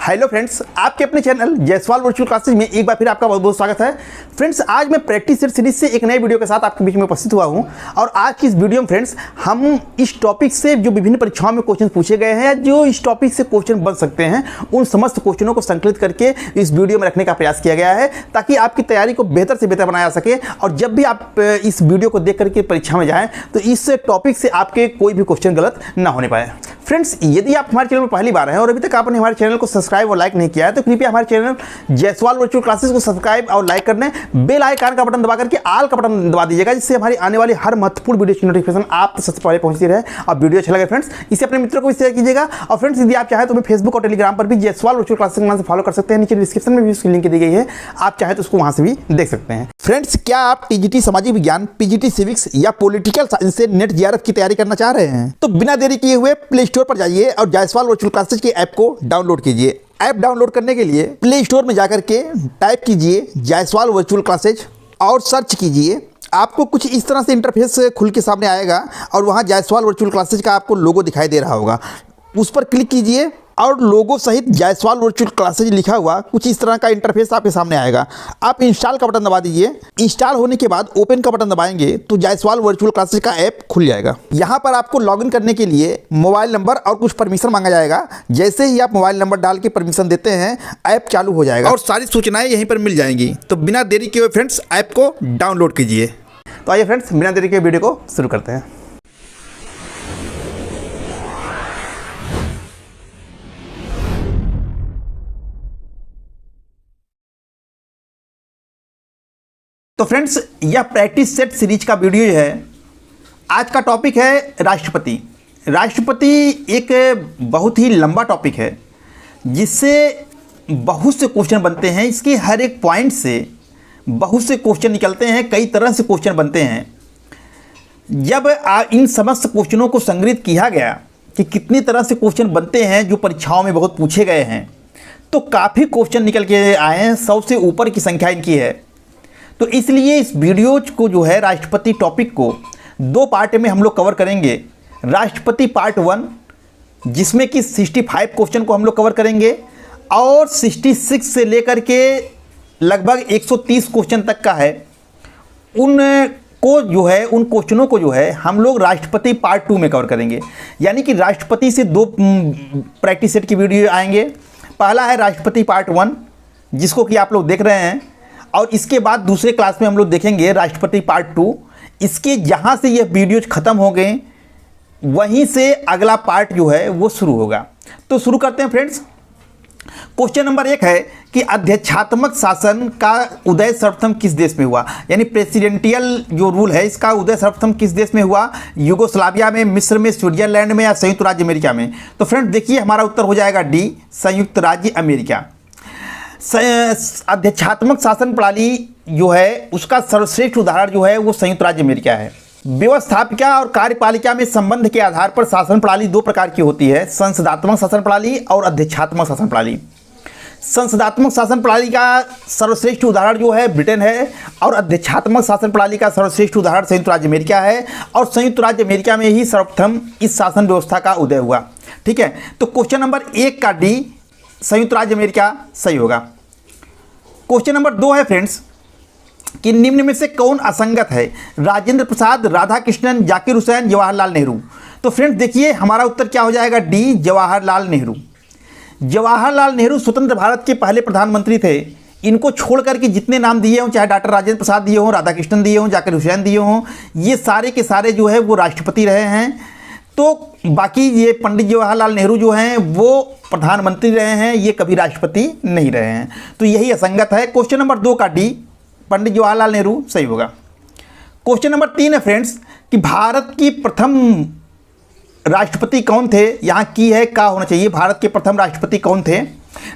Hello friends, आपके अपने channel Jaiswal virtual classes में एक बार फिर आपका बहुत बहुत स्वागत है। फ्रेंड्स, आज मैं प्रैक्टिस सेट सीरीज से एक नए वीडियो के साथ आपके बीच में उपस्थित हुआ हूं और आज की इस वीडियो में फ्रेंड्स हम इस टॉपिक से जो विभिन्न परीक्षाओं में क्वेश्चन पूछे गए हैं, जो इस टॉपिक से क्वेश्चन बन सकते हैं, उन समस्त क्वेश्चनों को संकलित करके इस वीडियो में रखने का प्रयास किया गया है ताकि आपकी तैयारी को बेहतर से बेहतर बनाया जा सके। और जब भी आप इस वीडियो को देख करके परीक्षा में जाएँ तो इस टॉपिक से आपके कोई भी क्वेश्चन गलत ना होने पाए। फ्रेंड्स, यदि आप हमारे चैनल पर पहली बार हैं और अभी तक आपने हमारे चैनल को सब्सक्राइब और लाइक नहीं किया है तो कृपया हमारे चैनल जायसवाल वर्चुअल क्लासेस को सब्सक्राइब और लाइक करने, बेल आइकन का बटन दबा करके ऑल का बटन दबा दीजिएगा, जिससे हमारी आने वाली हर महत्वपूर्ण वीडियो की नोटिफिकेशन आप सबसे पहले पहुंचती रहे। और वीडियो अच्छा लगे फ्रेंड्स, इसे अपने मित्रों को भी शेयर कीजिएगा। और फ्रेंड्स, यदि आप चाहें तो हमें फेसबुक और टेलीग्राम पर भी जायसवाल वर्चुअल क्लासेस के नाम से फॉलो कर सकते हैं। नीचे डिस्क्रिप्शन में भी उसकी लिंक दी गई है, आप चाहें तो उसको वहां से भी देख सकते हैं। फ्रेंड्स, क्या आप टीजीटी सामाजिक विज्ञान, पीजीटी सिविक्स या पॉलिटिकल साइंस से नेट जीआरएफ की तैयारी करना चाह रहे हैं तो बिना देरी किए हुए प्ले स्टोर पर जाइए और जायसवाल वर्चुअल क्लासेज के ऐप को डाउनलोड कीजिए। ऐप डाउनलोड करने के लिए प्ले स्टोर में जाकर के टाइप कीजिए जायसवाल वर्चुअल क्लासेज और सर्च कीजिए। आपको कुछ इस तरह से इंटरफेस खुल के सामने आएगा और वहाँ जायसवाल वर्चुअल क्लासेज का आपको लोगो दिखाई दे रहा होगा, उस पर क्लिक कीजिए और लोगो सहित जायसवाल वर्चुअल क्लासेज लिखा हुआ कुछ इस तरह का इंटरफेस आपके सामने आएगा। आप इंस्टॉल का बटन दबा दीजिए। इंस्टॉल होने के बाद ओपन का बटन दबाएंगे तो जायसवाल वर्चुअल क्लासेज का ऐप खुल जाएगा। यहाँ पर आपको लॉगिन करने के लिए मोबाइल नंबर और कुछ परमिशन मांगा जाएगा। जैसे ही आप मोबाइल नंबर डाल के परमिशन देते हैं, ऐप चालू हो जाएगा और सारी सूचनाएं यहीं पर मिल जाएंगी। तो बिना देरी किए फ्रेंड्स, ऐप को डाउनलोड कीजिए। तो आइए फ्रेंड्स, बिना देरी के वीडियो को शुरू करते हैं। तो फ्रेंड्स, यह प्रैक्टिस सेट सीरीज का वीडियो है। आज का टॉपिक है राष्ट्रपति। राष्ट्रपति एक बहुत ही लंबा टॉपिक है जिससे बहुत से क्वेश्चन बनते हैं। इसके हर एक पॉइंट से बहुत से क्वेश्चन निकलते हैं, कई तरह से क्वेश्चन बनते हैं। जब इन समस्त क्वेश्चनों को संग्रहित किया गया कि कितनी तरह से क्वेश्चन बनते हैं जो परीक्षाओं में बहुत पूछे गए हैं, तो काफ़ी क्वेश्चन निकल के आए हैं। 100 से ऊपर की संख्या इनकी है। तो इसलिए इस वीडियो को जो है राष्ट्रपति टॉपिक को 2 पार्ट में हम लोग कवर करेंगे। राष्ट्रपति पार्ट 1, जिसमें कि 65 क्वेश्चन को हम लोग कवर करेंगे और 66 से लेकर के लगभग 130 क्वेश्चन तक का है। उन क्वेश्चनों को जो है हम लोग राष्ट्रपति पार्ट 2 में कवर करेंगे। यानी कि राष्ट्रपति से 2 प्रैक्टिस सेट की वीडियो आएंगे। पहला है राष्ट्रपति पार्ट 1, जिसको कि आप लोग देख रहे हैं, और इसके बाद दूसरे क्लास में हम लोग देखेंगे राष्ट्रपति पार्ट 2। इसके जहाँ से ये वीडियोज ख़त्म हो गए वहीं से अगला पार्ट जो है वो शुरू होगा। तो शुरू करते हैं फ्रेंड्स। क्वेश्चन नंबर 1 है कि अध्यक्षात्मक शासन का उदय सर्वप्रथम किस देश में हुआ। यानी प्रेसिडेंटियल जो रूल है, इसका उदय सर्वप्रथम किस देश में हुआ? युगोस्लाविया में, मिस्र में, स्विट्जरलैंड में या संयुक्त राज्य अमेरिका में? तो फ्रेंड्स देखिए, हमारा उत्तर हो जाएगा डी, संयुक्त राज्य अमेरिका। अध्यक्षात्मक शासन प्रणाली जो है उसका सर्वश्रेष्ठ उदाहरण जो है वो संयुक्त राज्य अमेरिका है। व्यवस्थापिका और कार्यपालिका में संबंध के आधार पर शासन प्रणाली 2 प्रकार की होती है, संसदात्मक शासन प्रणाली और अध्यक्षात्मक शासन प्रणाली। संसदात्मक शासन प्रणाली का सर्वश्रेष्ठ उदाहरण जो है ब्रिटेन है और अध्यक्षात्मक शासन प्रणाली का सर्वश्रेष्ठ उदाहरण संयुक्त राज्य अमेरिका है। और संयुक्त राज्य अमेरिका में ही सर्वप्रथम इस शासन व्यवस्था का उदय हुआ। ठीक है, तो क्वेश्चन नंबर 1 का डी, संयुक्त राज्य अमेरिका, सही होगा। क्वेश्चन नंबर 2 है फ्रेंड्स कि निम्न में से कौन असंगत है? राजेंद्र प्रसाद, राधाकृष्णन, जाकिर हुसैन, जवाहरलाल नेहरू। तो फ्रेंड्स देखिए, हमारा उत्तर क्या हो जाएगा? डी, जवाहरलाल नेहरू। जवाहरलाल नेहरू स्वतंत्र भारत के पहले प्रधानमंत्री थे। इनको छोड़ करके जितने नाम दिए हों, चाहे डॉक्टर राजेंद्र प्रसाद दिए हों, राधाकृष्णन दिए हों, जाकिर हुसैन दिए हों, ये सारे के सारे जो है वो राष्ट्रपति रहे हैं। तो बाकी ये पंडित जवाहरलाल नेहरू जो हैं वो प्रधानमंत्री रहे हैं, ये कभी राष्ट्रपति नहीं रहे हैं। तो यही असंगत है। क्वेश्चन नंबर 2 का डी, पंडित जवाहरलाल नेहरू, सही होगा। क्वेश्चन नंबर 3 है फ्रेंड्स कि भारत की प्रथम राष्ट्रपति कौन थे? यहाँ की है का होना चाहिए। भारत के प्रथम राष्ट्रपति कौन थे?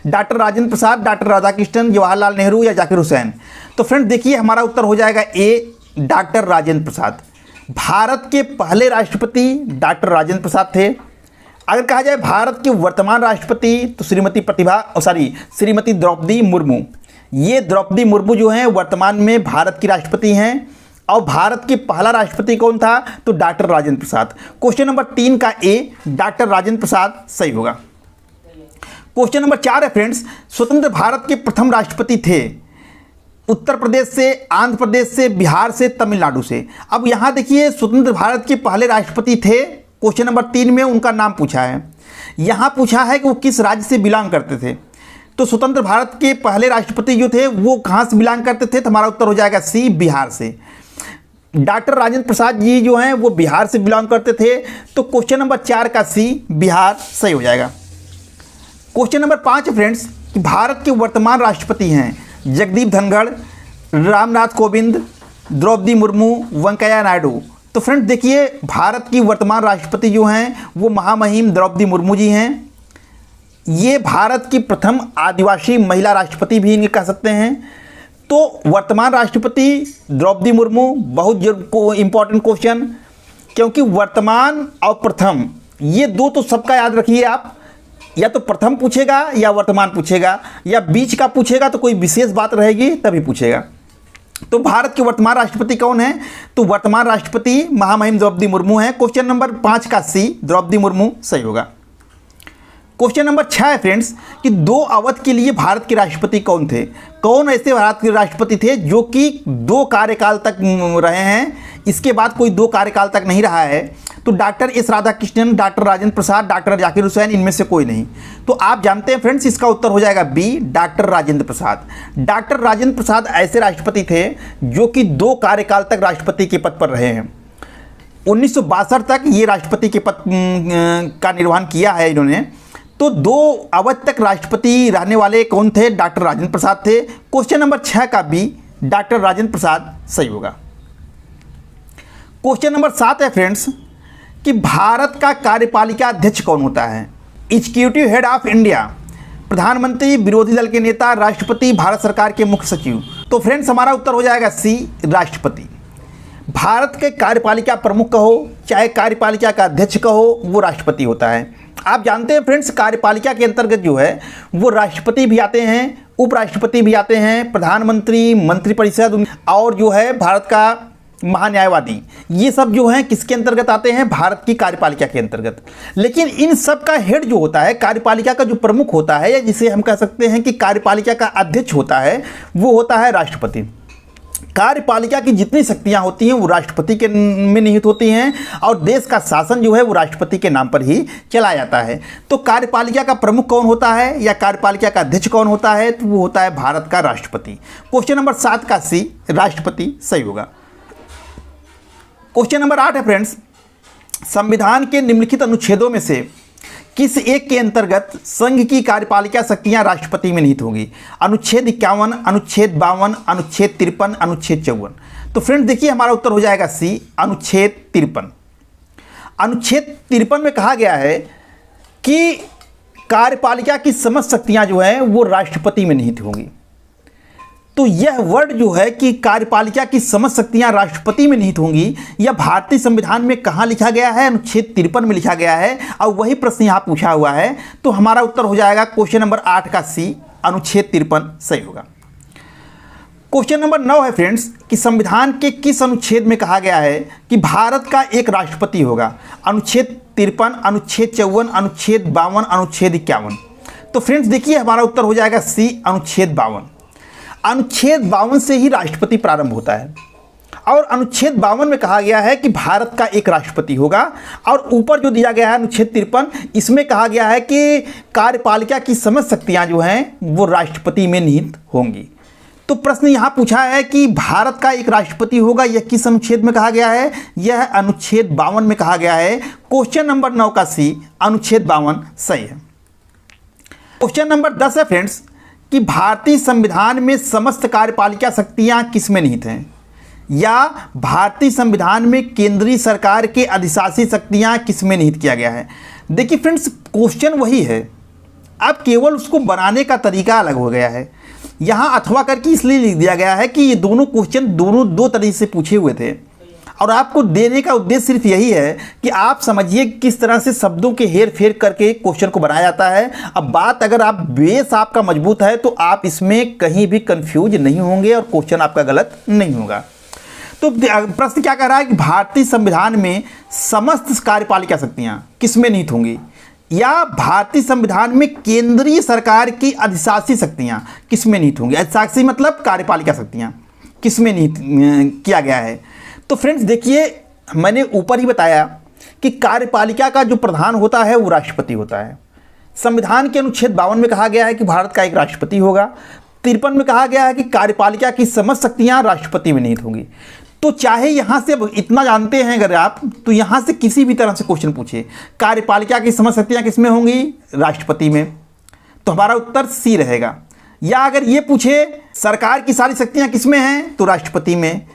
डॉक्टर राजेंद्र प्रसाद, डॉक्टर राधाकृष्णन, जवाहरलाल नेहरू या जाकिर हुसैन? तो फ्रेंड्स देखिए, हमारा उत्तर हो जाएगा ए, डॉक्टर राजेंद्र प्रसाद। भारत के पहले राष्ट्रपति डॉक्टर राजेंद्र प्रसाद थे। अगर कहा जाए भारत के वर्तमान राष्ट्रपति तो श्रीमती द्रौपदी मुर्मू। ये द्रौपदी मुर्मू जो हैं वर्तमान में भारत की राष्ट्रपति हैं। और भारत के पहला राष्ट्रपति कौन था? तो डॉक्टर राजेंद्र प्रसाद। क्वेश्चन नंबर 3 का ए, डॉक्टर राजेंद्र प्रसाद, सही होगा। क्वेश्चन नंबर 4 है फ्रेंड्स, स्वतंत्र भारत के प्रथम राष्ट्रपति थे उत्तर प्रदेश से, आंध्र प्रदेश से, बिहार से, तमिलनाडु से। अब यहाँ देखिए स्वतंत्र भारत के पहले राष्ट्रपति थे, क्वेश्चन नंबर 3 में उनका नाम पूछा है। यहाँ पूछा है कि वो किस राज्य से बिलोंग करते थे। तो स्वतंत्र भारत के पहले राष्ट्रपति जो थे वो कहाँ से बिलोंग करते थे, तो हमारा उत्तर हो जाएगा सी, बिहार से। डॉक्टर राजेंद्र प्रसाद जी जो हैं वो बिहार से बिलोंग करते थे। तो क्वेश्चन नंबर 4 का सी, बिहार सही हो जाएगा। क्वेश्चन नंबर 5 फ्रेंड्स, कि भारत के वर्तमान राष्ट्रपति हैं जगदीप धनखड़, रामनाथ कोविंद, द्रौपदी मुर्मू, वेंकैया नायडू। तो फ्रेंड्स देखिए भारत की वर्तमान राष्ट्रपति जो हैं वो महामहिम द्रौपदी मुर्मू जी हैं। ये भारत की प्रथम आदिवासी महिला राष्ट्रपति भी इन्हें कह सकते हैं। तो वर्तमान राष्ट्रपति द्रौपदी मुर्मू, बहुत इंपॉर्टेंट क्वेश्चन, क्योंकि वर्तमान और प्रथम ये दो तो सबका याद रखिए आप, या तो प्रथम पूछेगा या वर्तमान पूछेगा, या बीच का पूछेगा तो कोई विशेष बात रहेगी तभी पूछेगा। तो भारत के वर्तमान राष्ट्रपति कौन है, तो वर्तमान राष्ट्रपति महामहिम द्रौपदी मुर्मू हैं। क्वेश्चन नंबर 5 का सी, द्रौपदी मुर्मू सही होगा। क्वेश्चन नंबर 6 है फ्रेंड्स, कि 2 अवध के लिए भारत के राष्ट्रपति कौन थे। कौन ऐसे भारत के राष्ट्रपति थे जो कि 2 कार्यकाल तक रहे हैं, इसके बाद कोई 2 कार्यकाल तक नहीं रहा है। तो doctor S Radhakrishnan, doctor Rajendra Prasad, doctor Zakir Hussain, इनमें से कोई नहीं। तो आप जानते हैं फ्रेंड्स इसका उत्तर हो जाएगा B, doctor Rajendra Prasad. Doctor Rajendra प्रसाद ऐसे राष्ट्रपति थे जो कि 2 कार्यकाल तक राष्ट्रपति के पद पर रहे हैं। 1962 तक ये राष्ट्रपति के पद का निर्वहन किया है इन्होंने। तो 2 अवध तक राष्ट्रपति रहने वाले कौन थे, डॉक्टर राजेंद्र प्रसाद थे। क्वेश्चन नंबर 6 का बी, डॉक्टर राजेंद्र प्रसाद सही होगा। क्वेश्चन नंबर 7 है फ्रेंड्स, कि भारत का कार्यपालिका अध्यक्ष कौन होता है। एग्जीक्यूटिव हेड ऑफ इंडिया, प्रधानमंत्री, विरोधी दल के नेता, राष्ट्रपति, भारत सरकार के मुख्य सचिव। तो फ्रेंड्स हमारा उत्तर हो जाएगा सी, राष्ट्रपति। भारत के कार्यपालिका प्रमुख कहो चाहे कार्यपालिका का अध्यक्ष कहो, वो राष्ट्रपति होता है। आप जानते हैं फ्रेंड्स कार्यपालिका के अंतर्गत जो है वो राष्ट्रपति भी आते हैं, उपराष्ट्रपति भी आते हैं, प्रधानमंत्री, मंत्रिपरिषद और जो है भारत का महान्यायवादी, ये सब जो हैं किसके अंतर्गत आते हैं, भारत की कार्यपालिका के अंतर्गत। लेकिन इन सब का हेड जो होता है, कार्यपालिका का जो प्रमुख होता है, या जिसे हम कह सकते हैं कि कार्यपालिका का अध्यक्ष होता है, वो होता है राष्ट्रपति। कार्यपालिका की जितनी शक्तियां होती हैं वो राष्ट्रपति के में निहित होती हैं, और देश का शासन जो है वो राष्ट्रपति के नाम पर ही चला जाता है। तो कार्यपालिका का प्रमुख कौन होता है या कार्यपालिका का अध्यक्ष कौन होता है, तो वो होता है भारत का राष्ट्रपति। क्वेश्चन नंबर 7 का सी, राष्ट्रपति सही होगा। क्वेश्चन नंबर 8 है फ्रेंड्स, संविधान के निम्नलिखित अनुच्छेदों में से किस एक के अंतर्गत संघ की कार्यपालिका शक्तियां राष्ट्रपति में निहित होंगी। अनुच्छेद 51, अनुच्छेद 52, अनुच्छेद 53, अनुच्छेद 54। तो फ्रेंड्स देखिए हमारा उत्तर हो जाएगा सी, अनुच्छेद 53। अनुच्छेद 53 में कहा गया है कि कार्यपालिका की समस्त शक्तियां जो है वो राष्ट्रपति में निहित होंगी। तो यह वर्ड जो है कि कार्यपालिका की समस्त शक्तियां राष्ट्रपति में निहित होंगी, यह भारतीय संविधान में कहां लिखा गया है, अनुच्छेद 53 में लिखा गया है, और वही प्रश्न यहां पूछा हुआ है। तो हमारा उत्तर हो जाएगा क्वेश्चन नंबर 8 का सी, अनुच्छेद 53 सही होगा। क्वेश्चन नंबर 9 है फ्रेंड्स, कि संविधान के किस अनुच्छेद में कहा गया है कि भारत का एक राष्ट्रपति होगा। अनुच्छेद 53, अनुच्छेद 54, अनुच्छेद 52, अनुच्छेद 51। तो फ्रेंड्स देखिए हमारा उत्तर हो जाएगा सी, अनुच्छेद 52। अनुच्छेद 52 से ही राष्ट्रपति प्रारंभ होता है, और अनुच्छेद 52 में कहा गया है कि भारत का एक राष्ट्रपति होगा, और ऊपर जो दिया गया है अनुच्छेद 53, इसमें कहा गया है कि कार्यपालिका की समस्त शक्तियां जो हैं वो राष्ट्रपति में निहित होंगी। तो प्रश्न यहां पूछा है कि भारत का एक राष्ट्रपति होगा, यह किस अनुच्छेद में कहा गया है, यह अनुच्छेद 52 में कहा गया है। क्वेश्चन नंबर 9 का सी, अनुच्छेद 52 सही है। क्वेश्चन नंबर 10 है फ्रेंड्स, कि भारतीय संविधान में समस्त कार्यपालिका शक्तियां किस में निहित हैं, या भारतीय संविधान में केंद्रीय सरकार के अधिशासी शक्तियां किस में निहित किया गया है। देखिए फ्रेंड्स क्वेश्चन वही है, अब केवल उसको बनाने का तरीका अलग हो गया है। यहाँ अथवा करके इसलिए लिख दिया गया है कि ये दोनों क्वेश्चन दो तरीके से पूछे हुए थे, और आपको देने का उद्देश्य सिर्फ यही है कि आप समझिए किस तरह से शब्दों के हेर फेर करके क्वेश्चन को बनाया जाता है। अब बात अगर आप बेस आपका मजबूत है तो आप इसमें कहीं भी कंफ्यूज नहीं होंगे और क्वेश्चन आपका गलत नहीं होगा। तो प्रश्न क्या कह रहा है कि भारतीय संविधान में समस्त कार्यपालिका शक्तियां किस में निहित होंगी, या भारतीय संविधान में केंद्रीय सरकार की अधिशासी शक्तियां किसमें निहित होंगी। अधिशासी मतलब कार्यपालिका शक्तियां किसमें निहित किया गया है। तो फ्रेंड्स देखिए, मैंने ऊपर ही बताया कि कार्यपालिका का जो प्रधान होता है वो राष्ट्रपति होता है। संविधान के अनुच्छेद 52 में कहा गया है कि भारत का एक राष्ट्रपति होगा। 53 में कहा गया है कि कार्यपालिका की समस्त शक्तियां राष्ट्रपति में निहित होंगी। तो चाहे यहाँ से अब इतना जानते हैं अगर आप, तो यहाँ से किसी भी तरह से क्वेश्चन पूछे कार्यपालिका की समस्त शक्तियाँ किसमें होंगी, राष्ट्रपति में, तो हमारा उत्तर सी रहेगा। या अगर ये पूछे सरकार की सारी शक्तियाँ किसमें हैं, तो राष्ट्रपति में।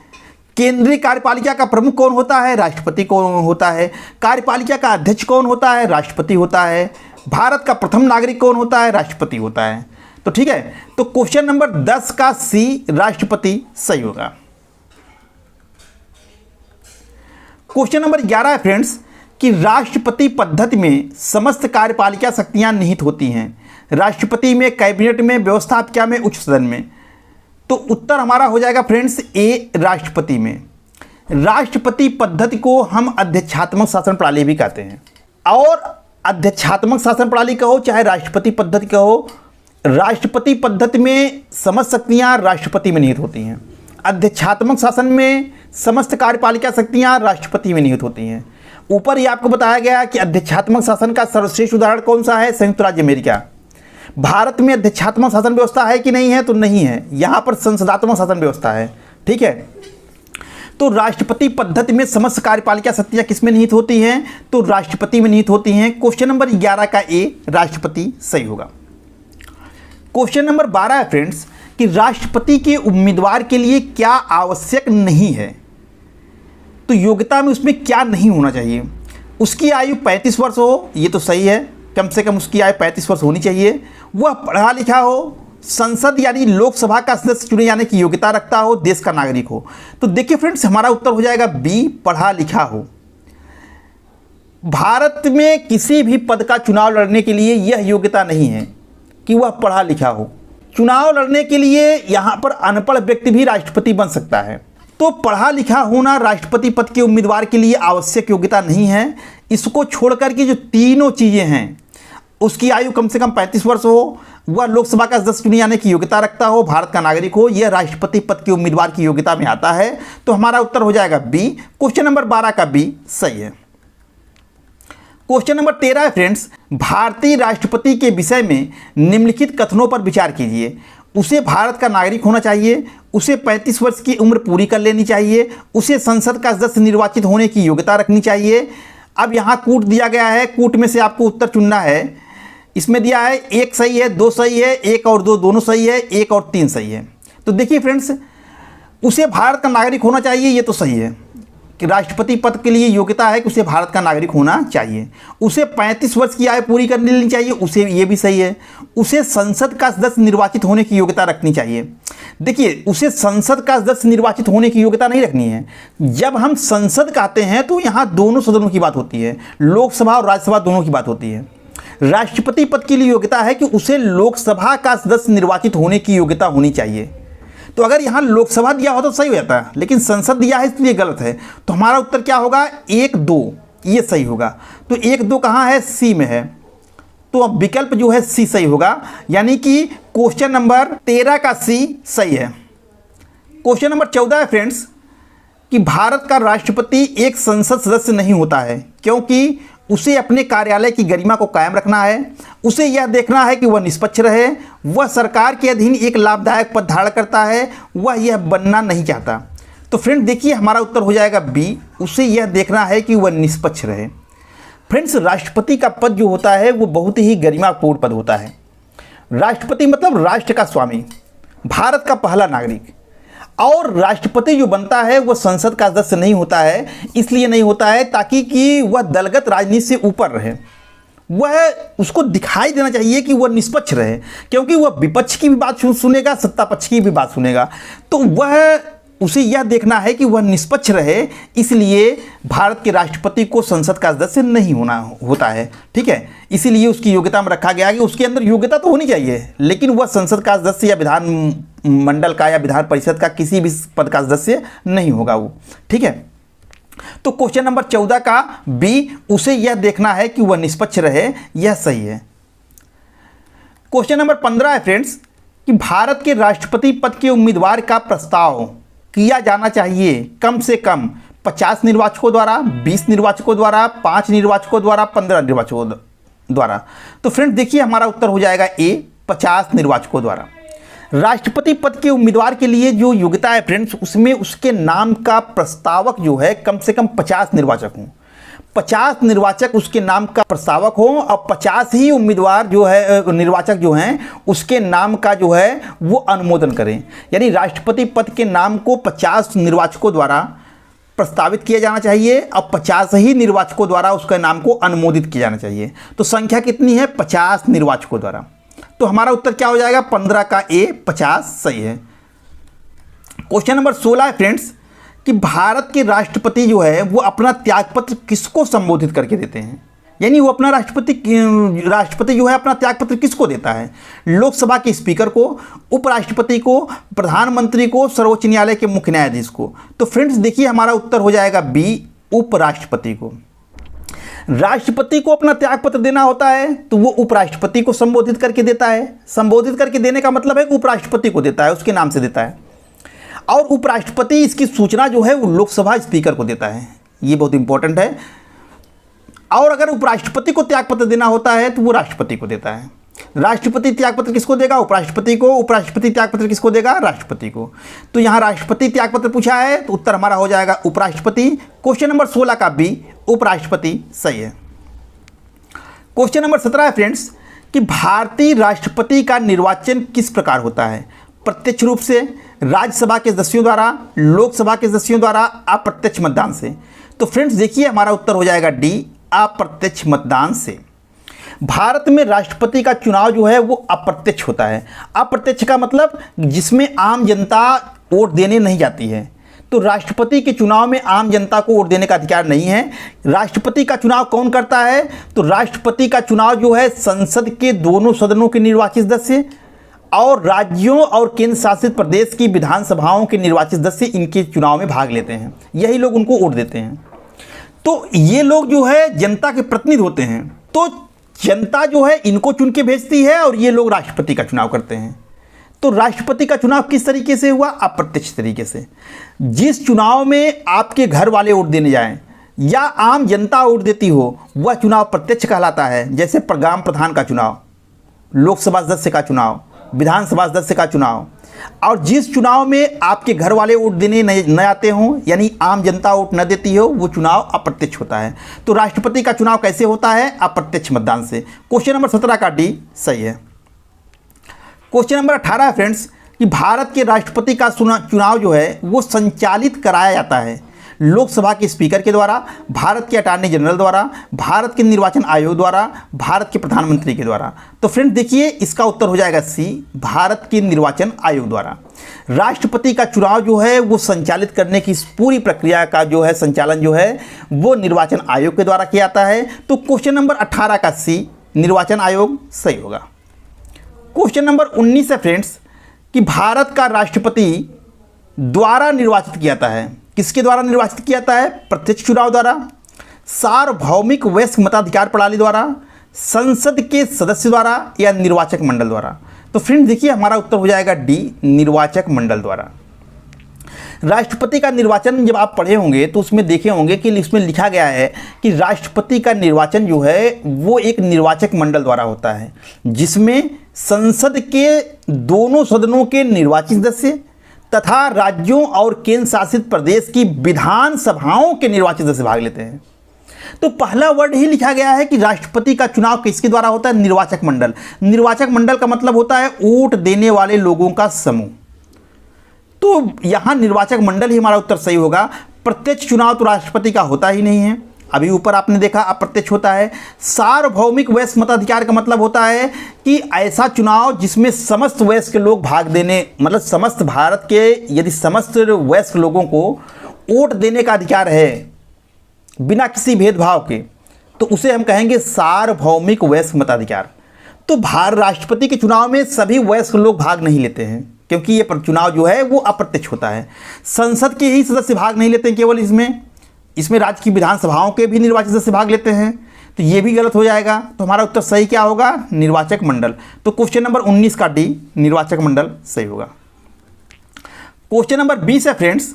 केंद्रीय कार्यपालिका का प्रमुख कौन होता है, राष्ट्रपति कौन होता है। कार्यपालिका का अध्यक्ष कौन होता है, राष्ट्रपति होता है। भारत का प्रथम नागरिक कौन होता है, राष्ट्रपति होता है। तो ठीक है, तो क्वेश्चन नंबर 10 का सी राष्ट्रपति सही होगा। क्वेश्चन नंबर 11 है फ्रेंड्स कि राष्ट्रपति पद्धति में समस्त कार्यपालिका शक्तियां निहित होती हैं। राष्ट्रपति में, कैबिनेट में, व्यवस्थापिका में, उच्च सदन में। तो उत्तर हमारा हो जाएगा फ्रेंड्स ए, राष्ट्रपति में। राष्ट्रपति पद्धति को हम अध्यक्षात्मक शासन प्रणाली भी कहते हैं। और अध्यक्षात्मक शासन प्रणाली कहो चाहे राष्ट्रपति पद्धति कहो, राष्ट्रपति पद्धति में समस्त शक्तियां राष्ट्रपति में निहित होती हैं। अध्यक्षात्मक शासन में समस्त कार्यपालिका शक्तियां राष्ट्रपति में निहित होती हैं। ऊपर ही आपको बताया गया कि अध्यक्षात्मक शासन का सर्वश्रेष्ठ उदाहरण कौन सा है, संयुक्त राज्य अमेरिका। भारत में अध्यक्षात्मक शासन व्यवस्था है कि नहीं है, तो नहीं है। यहाँ पर संसदात्मक शासन व्यवस्था है। ठीक है, तो राष्ट्रपति पद्धति में समस्त कार्यपालिका शक्तियां किसमें निहित होती हैं, तो राष्ट्रपति में निहित होती हैं। क्वेश्चन नंबर 11 का ए, राष्ट्रपति सही होगा। क्वेश्चन नंबर 12 है फ्रेंड्स कि राष्ट्रपति के उम्मीदवार के लिए क्या आवश्यक नहीं है। तो योग्यता में उसमें क्या नहीं होना चाहिए। उसकी आयु 35 वर्ष हो, ये तो सही है, कम से कम उसकी आयु 35 वर्ष होनी चाहिए। वह पढ़ा लिखा हो, संसद यानी लोकसभा का सदस्य चुने जाने की योग्यता रखता हो, देश का नागरिक हो। तो देखिए फ्रेंड्स, हमारा उत्तर हो जाएगा बी, पढ़ा लिखा हो। भारत में किसी भी पद का चुनाव लड़ने के लिए यह योग्यता नहीं है कि वह पढ़ा लिखा हो। चुनाव लड़ने के लिए यहाँ पर अनपढ़ व्यक्ति भी राष्ट्रपति बन सकता है। तो पढ़ा लिखा होना राष्ट्रपति पद के उम्मीदवार के लिए आवश्यक योग्यता नहीं है। इसको छोड़कर के जो तीनों चीज़ें हैं, उसकी आयु कम से कम 35 वर्ष हो, वह लोकसभा का सदस्य चुने जाने की योग्यता रखता हो, भारत का नागरिक हो, यह राष्ट्रपति पद के उम्मीदवार की योग्यता में आता है। तो हमारा उत्तर हो जाएगा बी। क्वेश्चन नंबर 12 का बी सही है। क्वेश्चन नंबर 13 है फ्रेंड्स, भारतीय राष्ट्रपति के विषय में निम्नलिखित कथनों पर विचार कीजिए। उसे भारत का नागरिक होना चाहिए, उसे 35 वर्ष की उम्र पूरी कर लेनी चाहिए, उसे संसद का सदस्य निर्वाचित होने की योग्यता रखनी चाहिए। अब यहाँ कूट दिया गया है, कूट में से आपको उत्तर चुनना है। इसमें दिया है 1 सही है, 2 सही है, 1 और 2 दोनों सही है, 1 और 3 सही है। तो देखिए फ्रेंड्स, उसे भारत का नागरिक होना चाहिए, ये तो सही है कि राष्ट्रपति पद के लिए योग्यता है कि उसे भारत का नागरिक होना चाहिए। उसे 35 वर्ष की आयु पूरी कर लेनी चाहिए, उसे ये भी सही है। उसे संसद का सदस्य निर्वाचित होने की योग्यता रखनी चाहिए। देखिए, उसे संसद का सदस्य निर्वाचित होने की योग्यता नहीं रखनी है। जब हम संसद कहते हैं तो यहाँ दोनों सदनों की बात होती है, लोकसभा और राज्यसभा दोनों की बात होती है। राष्ट्रपति पद के लिए योग्यता है कि उसे लोकसभा का सदस्य निर्वाचित होने की योग्यता होनी चाहिए। तो अगर यहाँ लोकसभा दिया हो तो सही हो जाता है, लेकिन संसद दिया है इसलिए गलत है। तो हमारा उत्तर क्या होगा, 1, 2, ये सही होगा। तो 1, 2 कहाँ है, सी में है। तो अब विकल्प जो है सी सही होगा, यानी कि क्वेश्चन नंबर 13 का सी सही है। क्वेश्चन नंबर 14 है फ्रेंड्स कि भारत का राष्ट्रपति एक संसद सदस्य नहीं होता है, क्योंकि उसे अपने कार्यालय की गरिमा को कायम रखना है, उसे यह देखना है कि वह निष्पक्ष रहे, वह सरकार के अधीन एक लाभदायक पद धारण करता है, वह यह बनना नहीं चाहता। तो फ्रेंड देखिए, हमारा उत्तर हो जाएगा बी, उसे यह देखना है कि वह निष्पक्ष रहे। फ्रेंड्स, राष्ट्रपति का पद जो होता है वो बहुत ही गरिमापूर्ण पद होता है। राष्ट्रपति मतलब राष्ट्र का स्वामी, भारत का पहला नागरिक। और राष्ट्रपति जो बनता है वह संसद का सदस्य नहीं होता है, इसलिए नहीं होता है ताकि कि वह दलगत राजनीति से ऊपर रहे। वह उसको दिखाई देना चाहिए कि वह निष्पक्ष रहे, क्योंकि वह विपक्ष की भी बात सुनेगा, सत्ता पक्ष की भी बात सुनेगा। तो वह उसे यह देखना है कि वह निष्पक्ष रहे, इसलिए भारत के राष्ट्रपति को संसद का सदस्य नहीं होना होता है। ठीक है, इसीलिए उसकी योग्यता में रखा गया कि उसके अंदर योग्यता तो होनी चाहिए, लेकिन वह संसद का सदस्य या विधान मंडल का या विधान परिषद का किसी भी पद का सदस्य नहीं होगा वो। ठीक है, तो क्वेश्चन नंबर 14 का बी, उसे यह देखना है कि वह निष्पक्ष रहे, यह सही है। क्वेश्चन नंबर 15 है फ्रेंड्स कि भारत के राष्ट्रपति पद के उम्मीदवार का प्रस्ताव किया जाना चाहिए कम से कम 50 निर्वाचकों द्वारा, 20 निर्वाचकों द्वारा, 5 निर्वाचकों द्वारा, 15 निर्वाचकों द्वारा। तो फ्रेंड्स देखिए हमारा उत्तर हो जाएगा ए, 50 निर्वाचकों द्वारा। राष्ट्रपति पद के उम्मीदवार के लिए जो योग्यता है फ्रेंड्स, उसमें उसके नाम का प्रस्तावक जो है कम से कम 50 निर्वाचक हों। 50 निर्वाचक उसके नाम का प्रस्तावक हो और 50 ही उम्मीदवार जो है, निर्वाचक जो हैं, उसके नाम का जो है वो अनुमोदन करें। यानी राष्ट्रपति पद के नाम को 50 निर्वाचकों द्वारा प्रस्तावित किया जाना चाहिए और 50 ही निर्वाचकों द्वारा उसके नाम को अनुमोदित किया जाना चाहिए। तो संख्या कितनी है? 50 निर्वाचकों द्वारा। तो हमारा उत्तर क्या हो जाएगा? 15 का ए, 50 सही है। क्वेश्चन नंबर 16 है फ्रेंड्स कि भारत के राष्ट्रपति जो है वो अपना त्यागपत्र किसको संबोधित करके देते हैं? यानी वो अपना राष्ट्रपति जो है अपना त्यागपत्र किसको देता है? लोकसभा के स्पीकर को, उपराष्ट्रपति को, प्रधानमंत्री को, सर्वोच्च न्यायालय के मुख्य न्यायाधीश को। तो फ्रेंड्स देखिए हमारा उत्तर हो जाएगा बी, उपराष्ट्रपति को। राष्ट्रपति को अपना त्यागपत्र देना होता है तो वो उपराष्ट्रपति को संबोधित करके देता है। संबोधित करके देने का मतलब है कि उपराष्ट्रपति को देता है, उसके नाम से देता है। और उपराष्ट्रपति इसकी सूचना जो है वो लोकसभा स्पीकर को देता है। ये बहुत इंपॉर्टेंट है। और अगर उपराष्ट्रपति को त्यागपत्र देना होता है तो वो राष्ट्रपति को देता है। राष्ट्रपति त्यागपत्र किसको देगा? उपराष्ट्रपति को। उपराष्ट्रपति त्यागपत्र किसको देगा? राष्ट्रपति को। तो यहाँ राष्ट्रपति त्यागपत्र पूछा है तो उत्तर हमारा हो जाएगा उपराष्ट्रपति। क्वेश्चन नंबर 16 का बी, उपराष्ट्रपति सही है। क्वेश्चन नंबर 17 है फ्रेंड्स कि भारतीय राष्ट्रपति का निर्वाचन किस प्रकार होता है? प्रत्यक्ष रूप से, राज्यसभा के सदस्यों द्वारा, लोकसभा के सदस्यों द्वारा, अप्रत्यक्ष मतदान से। तो फ्रेंड्स देखिए हमारा उत्तर हो जाएगा डी, अप्रत्यक्ष मतदान से। भारत में राष्ट्रपति का चुनाव जो है वो अप्रत्यक्ष होता है। अप्रत्यक्ष का मतलब जिसमें आम जनता वोट देने नहीं जाती है। तो राष्ट्रपति के चुनाव में आम जनता को वोट देने का अधिकार नहीं है। राष्ट्रपति का चुनाव कौन करता है? तो राष्ट्रपति का चुनाव जो है संसद के दोनों सदनों के निर्वाचित सदस्य और राज्यों और केंद्र शासित प्रदेश की विधानसभाओं के निर्वाचित सदस्य इनके चुनाव में भाग लेते हैं। यही लोग उनको वोट देते हैं। तो ये लोग जो है जनता के प्रतिनिधि होते हैं। तो जनता जो है इनको चुन के भेजती है और ये लोग राष्ट्रपति का चुनाव करते हैं। तो राष्ट्रपति का चुनाव किस तरीके से हुआ? अप्रत्यक्ष तरीके से। जिस चुनाव में आपके घर वाले वोट देने जाएं या आम जनता वोट देती हो वह चुनाव प्रत्यक्ष कहलाता है। जैसे ग्राम प्रधान का चुनाव, लोकसभा सदस्य का चुनाव, विधानसभा सदस्य का चुनाव। और जिस चुनाव में आपके घर वाले वोट देने न आते हों यानी आम जनता वोट न देती हो वो चुनाव अप्रत्यक्ष होता है। तो राष्ट्रपति का चुनाव कैसे होता है? अप्रत्यक्ष मतदान से। क्वेश्चन नंबर 17 का डी सही है। क्वेश्चन नंबर 18 है फ्रेंड्स कि भारत के राष्ट्रपति का चुनाव जो है वो संचालित कराया जाता है लोकसभा के स्पीकर के द्वारा, भारत के अटॉर्नी जनरल द्वारा, भारत के निर्वाचन आयोग द्वारा, भारत के प्रधानमंत्री के द्वारा। तो फ्रेंड्स देखिए इसका उत्तर हो जाएगा सी, भारत के निर्वाचन आयोग द्वारा। राष्ट्रपति का चुनाव जो है वो संचालित करने की इस पूरी प्रक्रिया का जो है संचालन जो है वो निर्वाचन आयोग के द्वारा किया जाता है। तो क्वेश्चन नंबर 18 का सी, निर्वाचन आयोग सही होगा। क्वेश्चन नंबर 19 है फ्रेंड्स कि भारत का राष्ट्रपति द्वारा निर्वाचित किया जाता है। किसके द्वारा निर्वाचित किया जाता है? प्रत्यक्ष चुनाव द्वारा, सार्वभौमिक वयस्क मताधिकार प्रणाली द्वारा, संसद के सदस्य द्वारा या निर्वाचक मंडल द्वारा। तो फ्रेंड्स देखिए हमारा उत्तर हो जाएगा डी, निर्वाचक मंडल द्वारा। राष्ट्रपति का निर्वाचन जब आप पढ़े होंगे तो उसमें देखे होंगे कि इसमें लिखा गया है कि राष्ट्रपति का निर्वाचन जो है वो एक निर्वाचक मंडल द्वारा होता है जिसमें संसद के दोनों सदनों के निर्वाचित सदस्य तथा राज्यों और केंद्र शासित प्रदेश की विधानसभाओं के निर्वाचित सदस्य भाग लेते हैं। तो पहला वर्ड ही लिखा गया है कि राष्ट्रपति का चुनाव किसके द्वारा होता है? निर्वाचक मंडल। निर्वाचक मंडल का मतलब होता है वोट देने वाले लोगों का समूह। तो यहां निर्वाचक मंडल ही हमारा उत्तर सही होगा। प्रत्यक्ष चुनाव तो राष्ट्रपति का होता ही नहीं है, अभी ऊपर आपने देखा अप्रत्यक्ष होता है। सार्वभौमिक वयस्क मताधिकार का मतलब होता है कि ऐसा चुनाव जिसमें समस्त वयस्क लोग भाग देने, मतलब समस्त भारत के यदि समस्त वयस्क लोगों को वोट देने का अधिकार है बिना किसी भेदभाव के, तो उसे हम कहेंगे सार्वभौमिक वयस्क मताधिकार। तो राष्ट्रपति के चुनाव में सभी वयस्क लोग भाग नहीं लेते हैं क्योंकि ये चुनाव जो है वो अप्रत्यक्ष होता है। संसद के ही सदस्य भाग नहीं लेते हैं केवल इसमें, इसमें राज्य की विधानसभाओं के भी निर्वाचित सदस्य भाग लेते हैं, तो ये भी गलत हो जाएगा। तो हमारा उत्तर सही क्या होगा? निर्वाचक मंडल। तो क्वेश्चन नंबर 19 का डी निर्वाचक मंडल सही होगा। क्वेश्चन नंबर 20 है फ्रेंड्स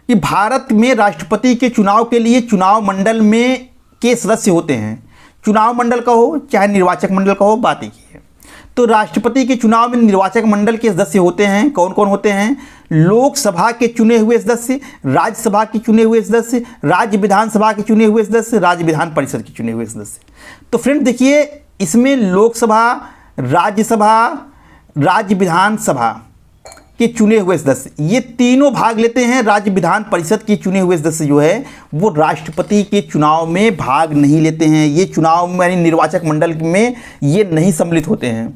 कि भारत में राष्ट्रपति के चुनाव के लिए चुनाव मंडल में के सदस्य होते हैं। चुनाव मंडल का हो चाहे निर्वाचक मंडल का हो, बात एक ही है। तो राष्ट्रपति के चुनाव में निर्वाचक मंडल के सदस्य होते हैं। कौन कौन होते हैं? लोकसभा के चुने हुए सदस्य, राज्यसभा के चुने हुए सदस्य, राज्य विधानसभा के चुने हुए सदस्य, राज्य विधान परिषद के चुने हुए सदस्य। तो फ्रेंड देखिए, इसमें लोकसभा, राज्यसभा, राज्य विधानसभा के चुने हुए सदस्य ये तीनों भाग लेते हैं। राज्य विधान परिषद के चुने हुए सदस्य जो है वो राष्ट्रपति के चुनाव में भाग नहीं लेते हैं। ये चुनाव यानी निर्वाचक मंडल में ये नहीं सम्मिलित होते हैं।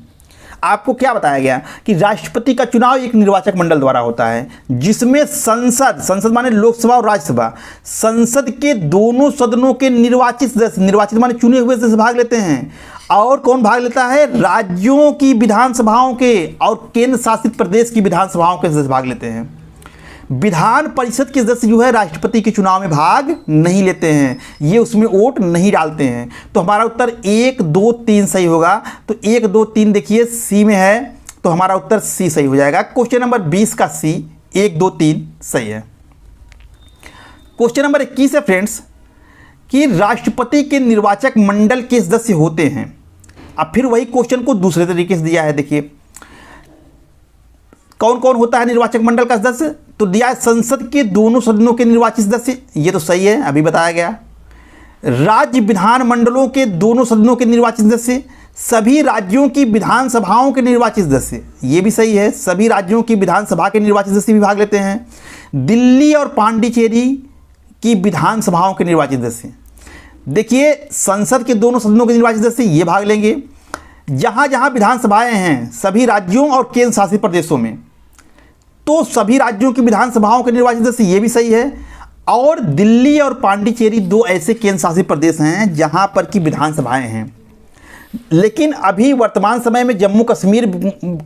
आपको क्या बताया गया कि राष्ट्रपति का चुनाव एक निर्वाचक मंडल द्वारा होता है, जिसमें संसद माने लोकसभा और राज्यसभा, संसद के दोनों सदनों के निर्वाचित सदस्य, निर्वाचित माने चुने हुए सदस्य भाग लेते हैं। और कौन भाग लेता है? राज्यों की विधानसभाओं के और केंद्र शासित प्रदेश की विधानसभाओं के सदस्य भाग लेते हैं। विधान परिषद के सदस्य जो है राष्ट्रपति के चुनाव में भाग नहीं लेते हैं, ये उसमें वोट नहीं डालते हैं। तो हमारा उत्तर 1, 2, 3 सही होगा। तो 1, 2, 3 देखिए सी में है, तो हमारा उत्तर सी सही हो जाएगा। क्वेश्चन नंबर 20 का सी 1, 2, 3 सही है। क्वेश्चन नंबर 21 है फ्रेंड्स कि राष्ट्रपति के निर्वाचक मंडल के सदस्य होते हैं। अब फिर वही क्वेश्चन को दूसरे तरीके से दिया है। देखिए कौन कौन होता है निर्वाचक मंडल का सदस्य? तो दिया है संसद के दोनों सदनों के निर्वाचित सदस्य, ये तो सही है, अभी बताया गया। राज्य विधान मंडलों के दोनों सदनों के निर्वाचित सदस्य, सभी राज्यों की विधानसभाओं के निर्वाचित सदस्य, ये भी सही है, सभी राज्यों की विधानसभा के निर्वाचित सदस्य भी भाग लेते हैं। दिल्ली और पांडिचेरी की विधानसभाओं के निर्वाचित सदस्य, देखिए संसद के दोनों सदनों के निर्वाचित सदस्य ये भाग लेंगे। जहाँ जहाँ विधानसभाएं हैं सभी राज्यों और केंद्र शासित प्रदेशों में, तो सभी राज्यों की विधानसभाओं के निर्वाचित सदस्य ये भी सही है। और दिल्ली और पांडिचेरी दो ऐसे केंद्र शासित प्रदेश हैं जहाँ पर की विधानसभाएं हैं। लेकिन अभी वर्तमान समय में जम्मू कश्मीर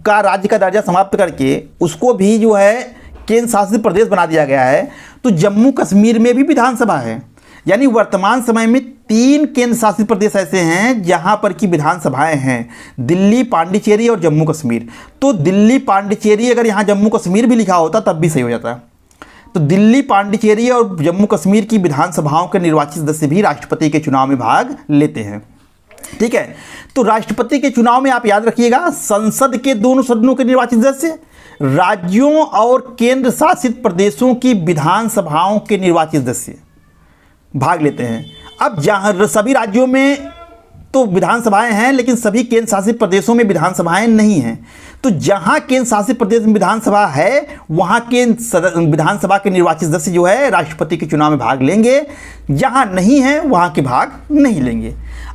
का राज्य का दर्जा समाप्त करके उसको भी जो है केंद्र शासित प्रदेश बना दिया गया है। तो जम्मू कश्मीर में भी विधानसभा है, यानी वर्तमान समय में 3 केंद्र शासित प्रदेश ऐसे हैं जहां पर की विधानसभाएं हैं, दिल्ली, पांडिचेरी और जम्मू कश्मीर। तो दिल्ली, पांडिचेरी, अगर यहां जम्मू कश्मीर भी लिखा होता तब भी सही हो जाता। तो दिल्ली, पांडिचेरी और जम्मू कश्मीर की विधानसभाओं के निर्वाचित सदस्य भी राष्ट्रपति के चुनाव में भाग लेते हैं। ठीक है, तो राष्ट्रपति के चुनाव में आप याद रखिएगा संसद के दोनों सदनों के निर्वाचित सदस्य, राज्यों और केंद्र शासित प्रदेशों की विधानसभाओं के निर्वाचित सदस्य भाग लेते हैं। अब जहाँ सभी राज्यों में तो विधानसभाएं हैं लेकिन सभी केंद्र शासित प्रदेशों में विधानसभाएं नहीं हैं। तो जहाँ केंद्र शासित प्रदेश में विधानसभा है वहाँ के विधानसभा के निर्वाचित सदस्य जो है राष्ट्रपति के चुनाव में भाग लेंगे, जहाँ नहीं है वहाँ के भाग नहीं लेंगे।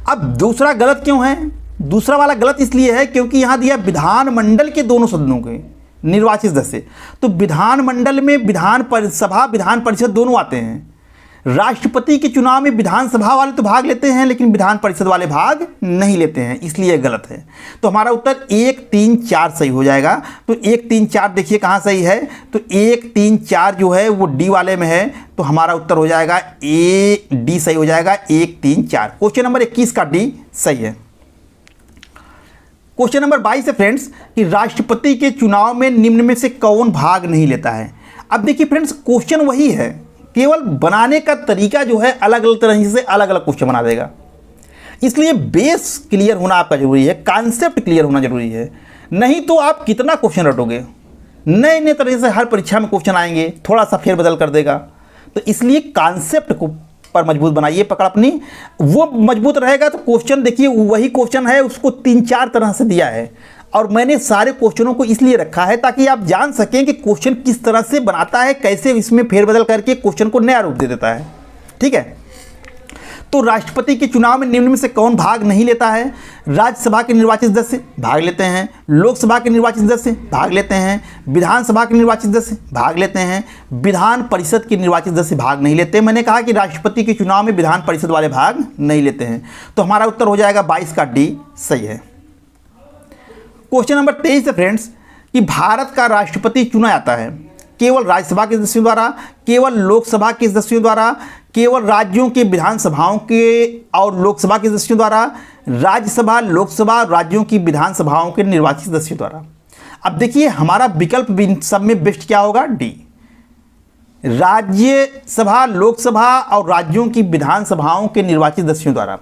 अब दूसरा गलत क्यों है? दूसरा वाला गलत इसलिए है क्योंकि यहाँ दिया विधानमंडल के दोनों सदनों के निर्वाचित सदस्य। तो विधानमंडल में विधान परिषद दोनों आते हैं। राष्ट्रपति के चुनाव में विधानसभा वाले तो भाग लेते हैं लेकिन विधान परिषद वाले भाग नहीं लेते हैं, इसलिए गलत है। तो हमारा उत्तर 1, 3, 4 सही हो जाएगा। तो 1, 3, 4 देखिए कहाँ सही है, तो 1, 3, 4 जो है वो डी वाले में है। तो हमारा उत्तर हो जाएगा ए, डी सही हो जाएगा, 1, 3, 4। क्वेश्चन नंबर 21 का डी सही है। क्वेश्चन नंबर 22 है फ्रेंड्स कि राष्ट्रपति के चुनाव में निम्न में से कौन भाग नहीं लेता है। अब देखिए फ्रेंड्स क्वेश्चन वही है, केवल बनाने का तरीका जो है अलग अलग तरह से अलग अलग क्वेश्चन बना देगा। इसलिए बेस क्लियर होना आपका जरूरी है, कॉन्सेप्ट क्लियर होना जरूरी है, नहीं तो आप कितना क्वेश्चन रटोगे। नए नए तरह से हर परीक्षा में क्वेश्चन आएंगे, थोड़ा सा फेरबदल कर देगा। तो इसलिए कॉन्सेप्ट को पर मजबूत बनाइए, पकड़ अपनी वो मजबूत रहेगा तो क्वेश्चन देखिए वही क्वेश्चन है, उसको 3-4 तरह से दिया है। और मैंने सारे क्वेश्चनों को इसलिए रखा है ताकि आप जान सकें कि क्वेश्चन किस तरह से बनाता है, कैसे इसमें फेरबदल करके क्वेश्चन को नया रूप दे देता है। ठीक है, तो राष्ट्रपति के चुनाव में निम्न में से कौन भाग नहीं लेता है? राज्यसभा के निर्वाचित सदस्य भाग लेते हैं, लोकसभा के निर्वाचित सदस्य भाग लेते हैं, विधानसभा के निर्वाचित सदस्य भाग लेते हैं, विधान परिषद के निर्वाचित सदस्य भाग नहीं लेते। मैंने कहा कि राष्ट्रपति के चुनाव में विधान परिषद वाले भाग नहीं लेते हैं। तो हमारा उत्तर हो जाएगा 22 का डी सही है। क्वेश्चन नंबर 23 है फ्रेंड्स कि भारत का राष्ट्रपति चुना जाता है केवल राज्यसभा के सदस्यों द्वारा, केवल लोकसभा के सदस्यों द्वारा, केवल राज्यों के विधानसभाओं के और लोकसभा के सदस्यों द्वारा, राज्यसभा, लोकसभा, राज्यों की विधानसभाओं के निर्वाचित सदस्यों द्वारा। अब देखिए हमारा विकल्प सब में बेस्ट क्या होगा, डी। राज्यसभा, लोकसभा और राज्यों की विधानसभाओं के निर्वाचित सदस्यों द्वारा।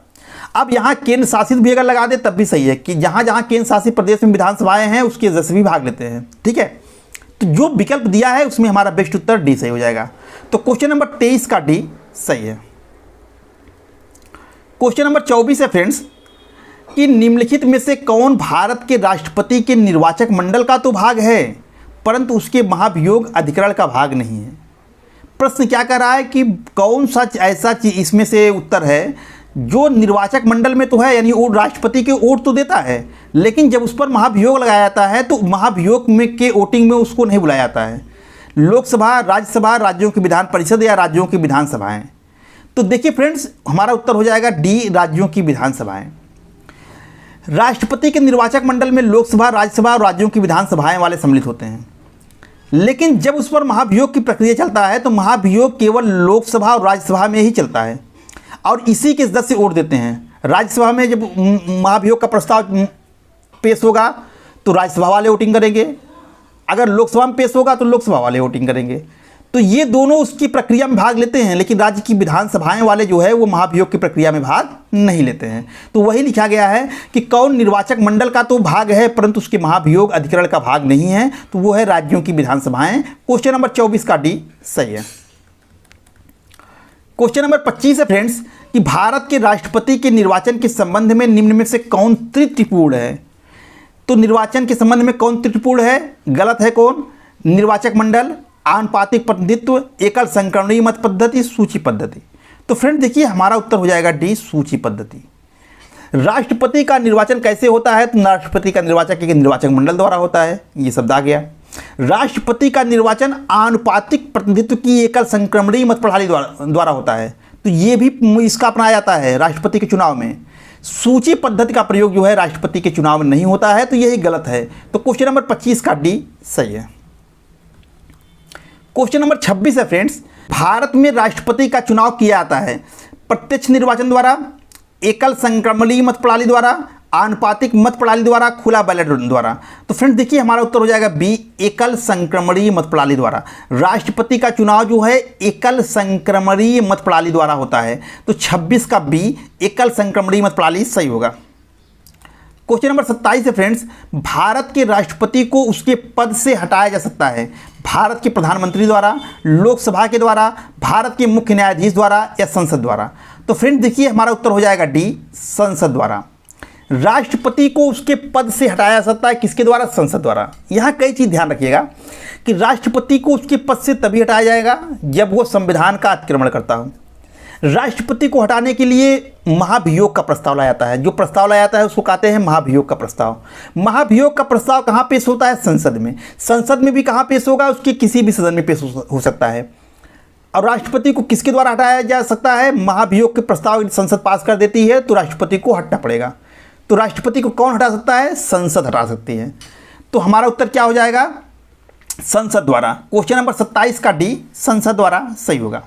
अब यहाँ केंद्र शासित भी अगर लगा दे तब भी सही है कि जहाँ जहाँ केंद्र शासित प्रदेश में विधानसभाएं हैं उसके सदस्य भी भाग लेते हैं, ठीक है। तो जो विकल्प दिया है उसमें हमारा बेस्ट उत्तर डी सही हो जाएगा। तो क्वेश्चन नंबर 23 का डी सही है। क्वेश्चन नंबर 24 है फ्रेंड्स कि निम्नलिखित में से कौन भारत के राष्ट्रपति के निर्वाचक मंडल का तो भाग है परंतु उसके महाभियोग अधिकरण का भाग नहीं है। प्रश्न क्या कर रहा है कि कौन सा ऐसा चीज इसमें से उत्तर है जो निर्वाचक मंडल में तो है, यानी वो राष्ट्रपति के वोट तो देता है, लेकिन जब उस पर महाभियोग लगाया जाता है तो महाभियोग में के वोटिंग में उसको नहीं बुलाया जाता है। लोकसभा, राज्यसभा, राज्यों की विधान परिषद या राज्यों की विधानसभाएं। तो देखिए फ्रेंड्स हमारा उत्तर हो जाएगा डी, राज्यों की विधानसभाएं। राष्ट्रपति के निर्वाचक मंडल में लोकसभा, राज्यसभा और राज्यों की विधानसभाएं वाले सम्मिलित होते हैं, लेकिन जब उस पर महाभियोग की प्रक्रिया चलता है तो महाभियोग केवल लोकसभा और राज्यसभा में ही चलता है और इसी के सदस्य वोट देते हैं। राज्यसभा में जब महाभियोग का प्रस्ताव पेश होगा तो राज्यसभा वाले वोटिंग करेंगे, अगर लोकसभा में पेश होगा तो लोकसभा वाले वोटिंग करेंगे। तो ये दोनों उसकी प्रक्रिया में भाग लेते हैं, लेकिन राज्य की विधानसभाएं वाले जो है वो महाभियोग की प्रक्रिया में भाग नहीं लेते हैं। तो वही लिखा गया है कि कौन निर्वाचक मंडल का तो भाग है परंतु उसके महाभियोग अधिकरण का भाग नहीं है, तो वो है राज्यों की विधानसभाएं। क्वेश्चन नंबर 24 का डी सही है। क्वेश्चन नंबर 25 है फ्रेंड्स कि भारत के राष्ट्रपति के निर्वाचन के संबंध में निम्न में से कौन त्रुटिपूर्ण है। तो निर्वाचन के संबंध में कौन त्रुटिपूर्ण है, गलत है कौन, निर्वाचक मंडल, आनुपातिक प्रतिनिधित्व, एकल संक्रमणीय मत पद्धति, सूची पद्धति। तो फ्रेंड देखिए हमारा उत्तर हो जाएगा डी, सूची पद्धति। राष्ट्रपति का निर्वाचन कैसे होता है, तो राष्ट्रपति का निर्वाचन एक निर्वाचक मंडल द्वारा होता है, ये शब्द आ गया। राष्ट्रपति का निर्वाचन आनुपातिक प्रतिनिधित्व की एकल संक्रमणीय मत प्रणाली द्वारा होता है, तो ये भी इसका अपनाया जाता है राष्ट्रपति के चुनाव में। सूची पद्धति का प्रयोग जो है राष्ट्रपति के चुनाव में नहीं होता है, तो यही गलत है। तो क्वेश्चन नंबर 25 का डी सही है। क्वेश्चन नंबर 26 है फ्रेंड्स, भारत में राष्ट्रपति का चुनाव किया जाता है प्रत्यक्ष निर्वाचन द्वारा, एकल संक्रमणीय मत प्रणाली द्वारा, आनुपातिक मत प्रणाली द्वारा, खुला बैलेट द्वारा। तो फ्रेंड्स देखिए हमारा उत्तर हो जाएगा बी, एकल संक्रमणीय मत प्रणाली द्वारा। राष्ट्रपति का चुनाव जो है एकल संक्रमणीय मत प्रणाली द्वारा होता है, तो 26 का बी, एकल संक्रमणीय मत प्रणाली सही होगा। क्वेश्चन नंबर 27 है फ्रेंड्स, भारत के राष्ट्रपति को उसके पद से हटाया जा सकता है भारत के प्रधानमंत्री द्वारा, लोकसभा के द्वारा, भारत के मुख्य न्यायाधीश द्वारा या संसद द्वारा। तो फ्रेंड देखिए हमारा उत्तर हो जाएगा डी, संसद द्वारा। राष्ट्रपति को उसके पद से हटाया जा सकता है किसके द्वारा, संसद द्वारा। यहाँ कई चीज़ ध्यान रखिएगा कि राष्ट्रपति को उसके पद से तभी हटाया जाएगा जब वो संविधान का अतिक्रमण करता हो। राष्ट्रपति को हटाने के लिए महाभियोग का प्रस्ताव लाया जाता है, जो प्रस्ताव लाया जाता है उसको कहते हैं महाभियोग का प्रस्ताव। महाभियोग का प्रस्ताव कहाँ पेश होता है, संसद में। संसद में भी कहाँ पेश होगा, उसके किसी भी सदन में पेश हो सकता है। और राष्ट्रपति को किसके द्वारा हटाया जा सकता है, महाभियोग के प्रस्ताव संसद पास कर देती है तो राष्ट्रपति को हटना पड़ेगा। तो राष्ट्रपति को कौन हटा सकता है, संसद हटा सकती है। तो हमारा उत्तर क्या हो जाएगा, संसद द्वारा। क्वेश्चन नंबर 27 का डी, संसद द्वारा सही होगा।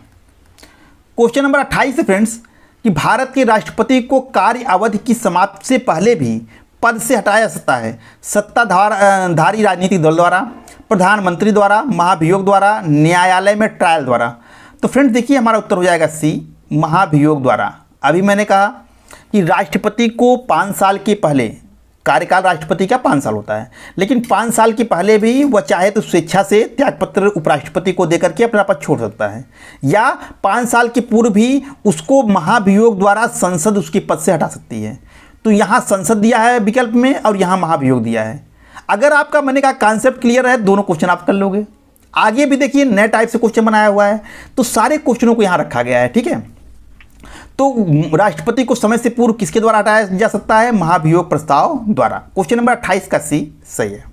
क्वेश्चन नंबर 28 है फ्रेंड्स कि भारत के राष्ट्रपति को कार्य अवधि की समाप्ति से पहले भी पद से हटाया जा सकता है सत्ताधारी राजनीतिक दल द्वारा, प्रधानमंत्री द्वारा, महाभियोग द्वारा, न्यायालय में ट्रायल द्वारा। तो फ्रेंड्स देखिए हमारा उत्तर हो जाएगा सी, महाभियोग द्वारा। अभी मैंने कहा कि राष्ट्रपति को 5 साल के पहले, कार्यकाल राष्ट्रपति का 5 साल होता है, लेकिन 5 साल के पहले भी वह चाहे तो स्वेच्छा से त्यागपत्र उपराष्ट्रपति को देकर के अपना पद छोड़ सकता है, या 5 साल के पूर्व भी उसको महाभियोग द्वारा संसद उसके पद से हटा सकती है। तो यहाँ संसद दिया है विकल्प में और यहाँ महाभियोग दिया है। अगर आपका मैंने कहा कॉन्सेप्ट क्लियर है, दोनों क्वेश्चन आप कर लोगे। आगे भी देखिए नए टाइप से क्वेश्चन बनाया हुआ है, तो सारे क्वेश्चनों को यहाँ रखा गया है, ठीक है। तो राष्ट्रपति को समय से पूर्व किसके द्वारा हटाया जा सकता है, महाभियोग प्रस्ताव द्वारा। क्वेश्चन नंबर 28 का सी सही है।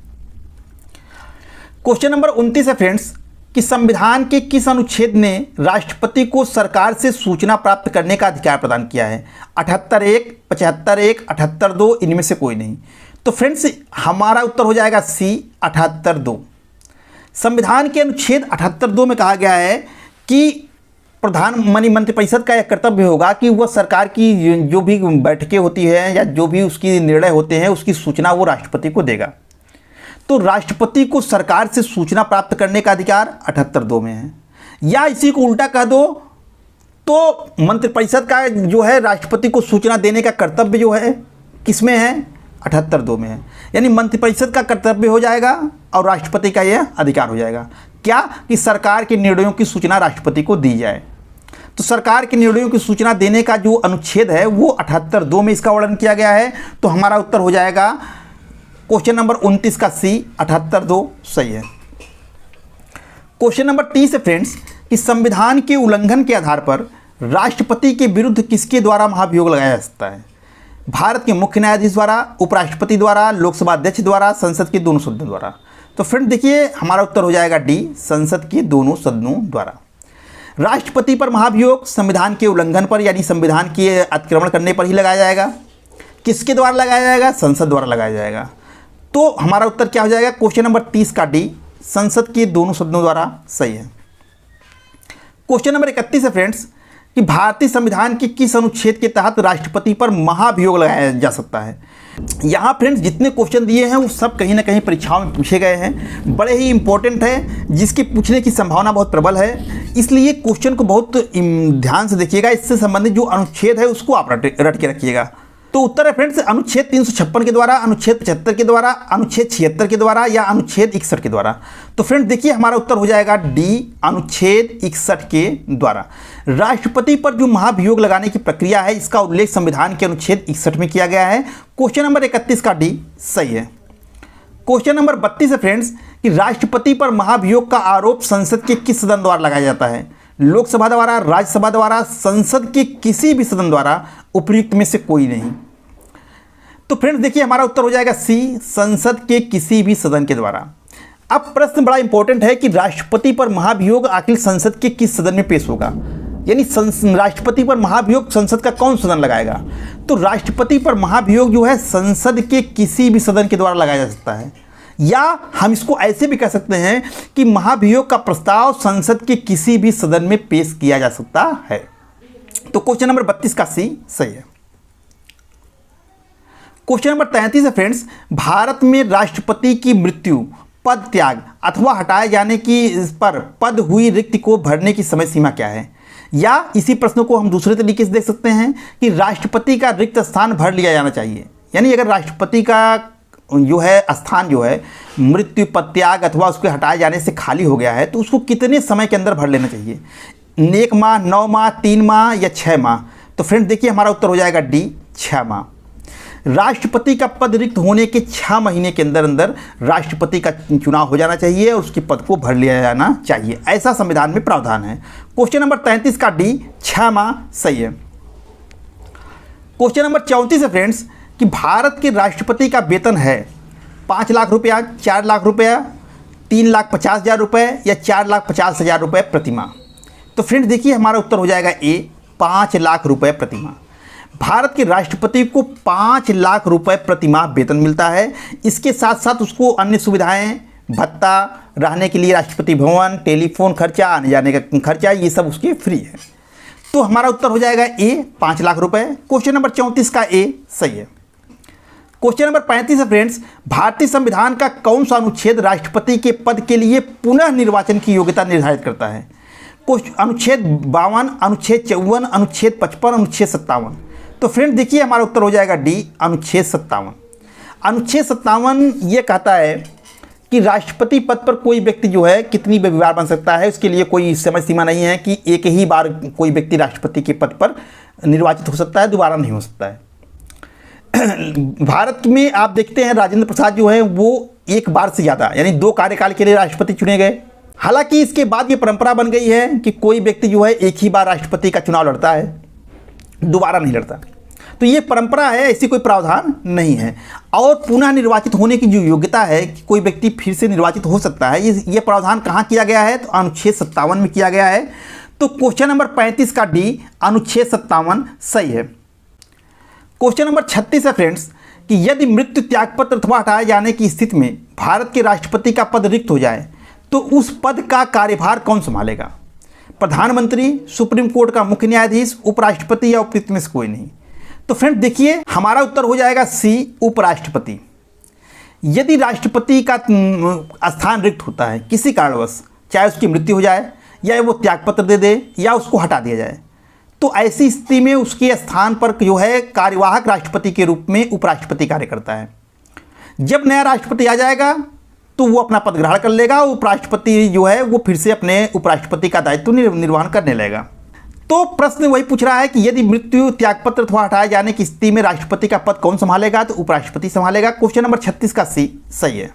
क्वेश्चन नंबर 29 है फ्रेंड्स कि संविधान के किस अनुच्छेद ने राष्ट्रपति को सरकार से सूचना प्राप्त करने का अधिकार प्रदान किया है। 78(1), 75(1), 78(2), इनमें से कोई नहीं। तो फ्रेंड्स हमारा उत्तर हो जाएगा सी, 78(2). संविधान के अनुच्छेद 78(2) में कहा गया है कि प्रधान मंत्रिपरिषद का यह कर्तव्य होगा कि वह सरकार की जो भी बैठकें होती है या जो भी उसकी निर्णय होते हैं उसकी सूचना वो राष्ट्रपति को देगा। तो राष्ट्रपति को सरकार से सूचना प्राप्त करने का अधिकार 78(2) में है। या इसी को उल्टा कह दो तो मंत्रिपरिषद का जो है राष्ट्रपति को सूचना देने का कर्तव्य जो है किसमें है, 78(2) में है। यानी मंत्रिपरिषद का कर्तव्य हो जाएगा और राष्ट्रपति का यह अधिकार हो जाएगा क्या, कि सरकार के निर्णयों की सूचना राष्ट्रपति को दी जाए। तो सरकार के निर्णयों की सूचना देने का जो अनुच्छेद है वो 78(2) में इसका वर्णन किया गया है। तो हमारा उत्तर हो जाएगा क्वेश्चन नंबर 29 का सी, 78(2) सही है। क्वेश्चन नंबर 30 है फ्रेंड्स कि संविधान के उल्लंघन के आधार पर राष्ट्रपति के विरुद्ध किसके द्वारा महाभियोग लगाया जा सकता है। भारत के मुख्य न्यायाधीश द्वारा, उपराष्ट्रपति द्वारा, लोकसभा अध्यक्ष द्वारा, संसद के दोनों सदनों द्वारा। तो फ्रेंड देखिए हमारा उत्तर हो जाएगा डी, संसद के दोनों सदनों द्वारा। राष्ट्रपति पर महाभियोग संविधान के उल्लंघन पर यानी संविधान के अतिक्रमण करने पर ही लगाया जाएगा। किसके द्वारा लगाया जाएगा, संसद द्वारा लगाया जाएगा। तो हमारा उत्तर क्या हो जाएगा, क्वेश्चन नंबर 30 का डी, संसद के दोनों सदनों द्वारा सही है। क्वेश्चन नंबर 31 है फ्रेंड्स कि भारतीय संविधान के किस अनुच्छेद के तहत राष्ट्रपति पर महाभियोग लगाया जा सकता है। यहाँ फ्रेंड्स जितने क्वेश्चन दिए हैं वो सब कहीं ना कहीं परीक्षाओं में पूछे गए हैं, बड़े ही इंपॉर्टेंट है, जिसके पूछने की संभावना बहुत प्रबल है। इसलिए क्वेश्चन को बहुत ध्यान से देखिएगा, इससे संबंधित जो अनुच्छेद है उसको आप रट के रखिएगा। तो उत्तर है फ्रेंड्स अनुच्छेद 356 के द्वारा, अनुच्छेद 75 के द्वारा, अनुच्छेद 76 के द्वारा या अनुच्छेद 61 के द्वारा। तो फ्रेंड्स देखिए हमारा उत्तर हो जाएगा डी, अनुच्छेद 61 के द्वारा। राष्ट्रपति पर जो महाभियोग लगाने की प्रक्रिया है इसका उल्लेख संविधान के अनुच्छेद 61 में किया गया है। क्वेश्चन नंबर 31 का डी सही है। क्वेश्चन नंबर 32 है फ्रेंड्स कि राष्ट्रपति पर महाभियोग का आरोप संसद के किस सदन द्वारा लगाया जाता है। लोकसभा द्वारा, राज्यसभा द्वारा, संसद के किसी भी सदन द्वारा, उपयुक्त में से कोई नहीं। तो फ्रेंड्स देखिए हमारा उत्तर हो जाएगा सी, संसद के किसी भी सदन के द्वारा। अब प्रश्न बड़ा इंपॉर्टेंट है कि राष्ट्रपति पर महाभियोग आखिर संसद के किस सदन में पेश होगा, यानी राष्ट्रपति पर महाभियोग संसद का कौन सदन लगाएगा। तो राष्ट्रपति पर महाभियोग जो है संसद के किसी भी सदन के द्वारा लगाया जा सकता है, या हम इसको ऐसे भी कह सकते हैं कि महाभियोग का प्रस्ताव संसद के किसी भी सदन में पेश किया जा सकता है। तो क्वेश्चन नंबर 32 का सी सही है। क्वेश्चन नंबर 33 है फ्रेंड्स, भारत में राष्ट्रपति की मृत्यु, पद त्याग अथवा हटाए जाने की पर पद हुई रिक्ति को भरने की समय सीमा क्या है। या इसी प्रश्न को हम दूसरे तरीके से देख सकते हैं कि राष्ट्रपति का रिक्त स्थान भर लिया जाना चाहिए, यानी अगर राष्ट्रपति का जो है स्थान जो है मृत्यु, पद त्याग अथवा उसके हटाए जाने से खाली हो गया है तो उसको कितने समय के अंदर भर लेना चाहिए, 1 माह, 9 माह, 3 माह या 6 माह। तो फ्रेंड देखिए हमारा उत्तर हो जाएगा डी, 6 माह। राष्ट्रपति का पद रिक्त होने के 6 महीने के अंदर अंदर राष्ट्रपति का चुनाव हो जाना चाहिए और उसके पद को भर लिया जाना चाहिए, ऐसा संविधान में प्रावधान है। क्वेश्चन नंबर 33 का डी, 6 माह सही है। क्वेश्चन नंबर 34 है फ्रेंड्स कि भारत के राष्ट्रपति का वेतन है 5 लाख रुपया, 4 लाख रुपया, 3,50,000 रुपये या 4,50,000 रुपये प्रति माह। तो फ्रेंड्स देखिए हमारा उत्तर हो जाएगा ए, 5 लाख रुपये प्रति माह। भारत के राष्ट्रपति को 5 लाख रुपए प्रति माह वेतन मिलता है। इसके साथ साथ उसको अन्य सुविधाएं, भत्ता, रहने के लिए राष्ट्रपति भवन, टेलीफोन खर्चा, आने जाने का खर्चा, ये सब उसके फ्री है। तो हमारा उत्तर हो जाएगा ए, 5 लाख रुपए। क्वेश्चन नंबर 34 का ए सही है। क्वेश्चन नंबर 35 है फ्रेंड्स, भारतीय संविधान का कौन सा अनुच्छेद राष्ट्रपति के पद के लिए पुनः निर्वाचन की योग्यता निर्धारित करता है। अनुच्छेद 52, अनुच्छेद 54, अनुच्छेद 55, अनुच्छेद 57। तो फ्रेंड देखिए हमारा उत्तर हो जाएगा डी, अनुच्छेद 57। अनुच्छेद 57 ये कहता है कि राष्ट्रपति पद पर कोई व्यक्ति जो है कितनी बार बन सकता है, उसके लिए कोई समय सीमा नहीं है कि एक ही बार कोई व्यक्ति राष्ट्रपति के पद पर निर्वाचित हो सकता है, दोबारा नहीं हो सकता है। भारत में आप देखते हैं राजेंद्र प्रसाद जो है वो एक बार से ज़्यादा यानी 2 कार्यकाल के लिए राष्ट्रपति चुने गए। हालांकि इसके बाद ये परंपरा बन गई है कि कोई व्यक्ति जो है एक ही बार राष्ट्रपति का चुनाव लड़ता है, दोबारा नहीं लड़ता। तो ये परंपरा है, ऐसी कोई प्रावधान नहीं है। और पुनः निर्वाचित होने की जो योग्यता है कि कोई व्यक्ति फिर से निर्वाचित हो सकता है, ये प्रावधान कहाँ किया गया है, तो अनुच्छेद 57 में किया गया है। तो क्वेश्चन नंबर 35 का डी, अनुच्छेद 57 सही है। क्वेश्चन नंबर 36 है फ्रेंड्स कि यदि मृत्यु, त्यागपत्र अथवा हटाए जाने की स्थिति में भारत के राष्ट्रपति का पद रिक्त हो जाए तो उस पद का कार्यभार कौन संभालेगा। प्रधानमंत्री, सुप्रीम कोर्ट का मुख्य न्यायाधीश, उपराष्ट्रपति या उपयुक्त में से कोई नहीं। तो फ्रेंड देखिए, हमारा उत्तर हो जाएगा सी, उपराष्ट्रपति। यदि राष्ट्रपति का स्थान रिक्त होता है किसी कारणवश, चाहे उसकी मृत्यु हो जाए या वो त्यागपत्र दे दे या उसको हटा दिया जाए, तो ऐसी स्थिति में उसके स्थान पर जो है कार्यवाहक राष्ट्रपति के रूप में उपराष्ट्रपति कार्य करता है। जब नया राष्ट्रपति आ जाएगा तो वो अपना पद ग्रहण कर लेगा, उपराष्ट्रपति जो है वो फिर से अपने उपराष्ट्रपति का दायित्व निर्वहन करने लगेगा। तो प्रश्न वही पूछ रहा है कि यदि मृत्यु, त्यागपत्र अथवा हटाए जाने की स्थिति में राष्ट्रपति का पद कौन संभालेगा, तो उपराष्ट्रपति संभालेगा। क्वेश्चन नंबर 36 का सी सही है।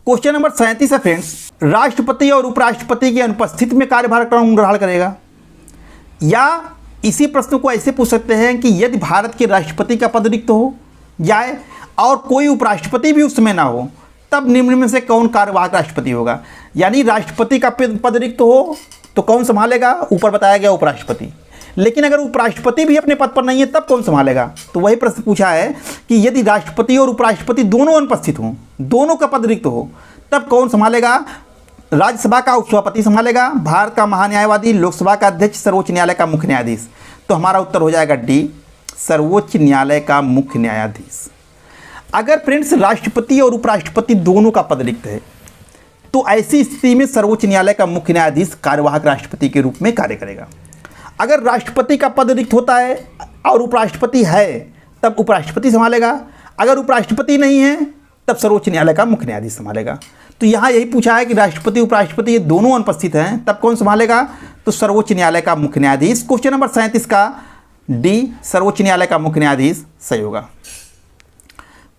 क्वेश्चन नंबर 37 है फ्रेंड्स, राष्ट्रपति और उपराष्ट्रपति की अनुपस्थिति में कार्यभार कौन ग्रहण करेगा? या इसी प्रश्न को ऐसे पूछ सकते हैं कि यदि भारत के राष्ट्रपति का पद रिक्त हो जाए और कोई उपराष्ट्रपति भी उस समय ना हो, तब निम्न में से कौन कार्यवाहक राष्ट्रपति होगा? यानी राष्ट्रपति का पद रिक्त हो तो कौन संभालेगा? ऊपर बताया गया उपराष्ट्रपति। लेकिन अगर उपराष्ट्रपति भी अपने पद पर नहीं है तब कौन संभालेगा? तो वही प्रश्न पूछा है कि यदि राष्ट्रपति और उपराष्ट्रपति दोनों अनुपस्थित हों, दोनों का पद रिक्त हो, तब कौन संभालेगा? राज्यसभा का उपसभापति संभालेगा, भारत का महान्यायवादी, लोकसभा का अध्यक्ष, सर्वोच्च न्यायालय का मुख्य न्यायाधीश। तो हमारा उत्तर हो जाएगा डी, सर्वोच्च न्यायालय का मुख्य न्यायाधीश। अगर फ्रेंड्स राष्ट्रपति और उपराष्ट्रपति दोनों का पद रिक्त है तो ऐसी स्थिति में सर्वोच्च न्यायालय का मुख्य न्यायाधीश कार्यवाहक राष्ट्रपति के रूप में कार्य करेगा। अगर राष्ट्रपति का पद रिक्त होता है और उपराष्ट्रपति है तब उपराष्ट्रपति संभालेगा, अगर उपराष्ट्रपति नहीं है तब सर्वोच्च न्यायालय का मुख्य न्यायाधीश संभालेगा। तो यहाँ यही पूछा है कि राष्ट्रपति उपराष्ट्रपति ये दोनों अनुपस्थित हैं तब कौन संभालेगा? तो सर्वोच्च न्यायालय का मुख्य न्यायाधीश। क्वेश्चन नंबर 37 का डी, सर्वोच्च न्यायालय का मुख्य न्यायाधीश सही होगा।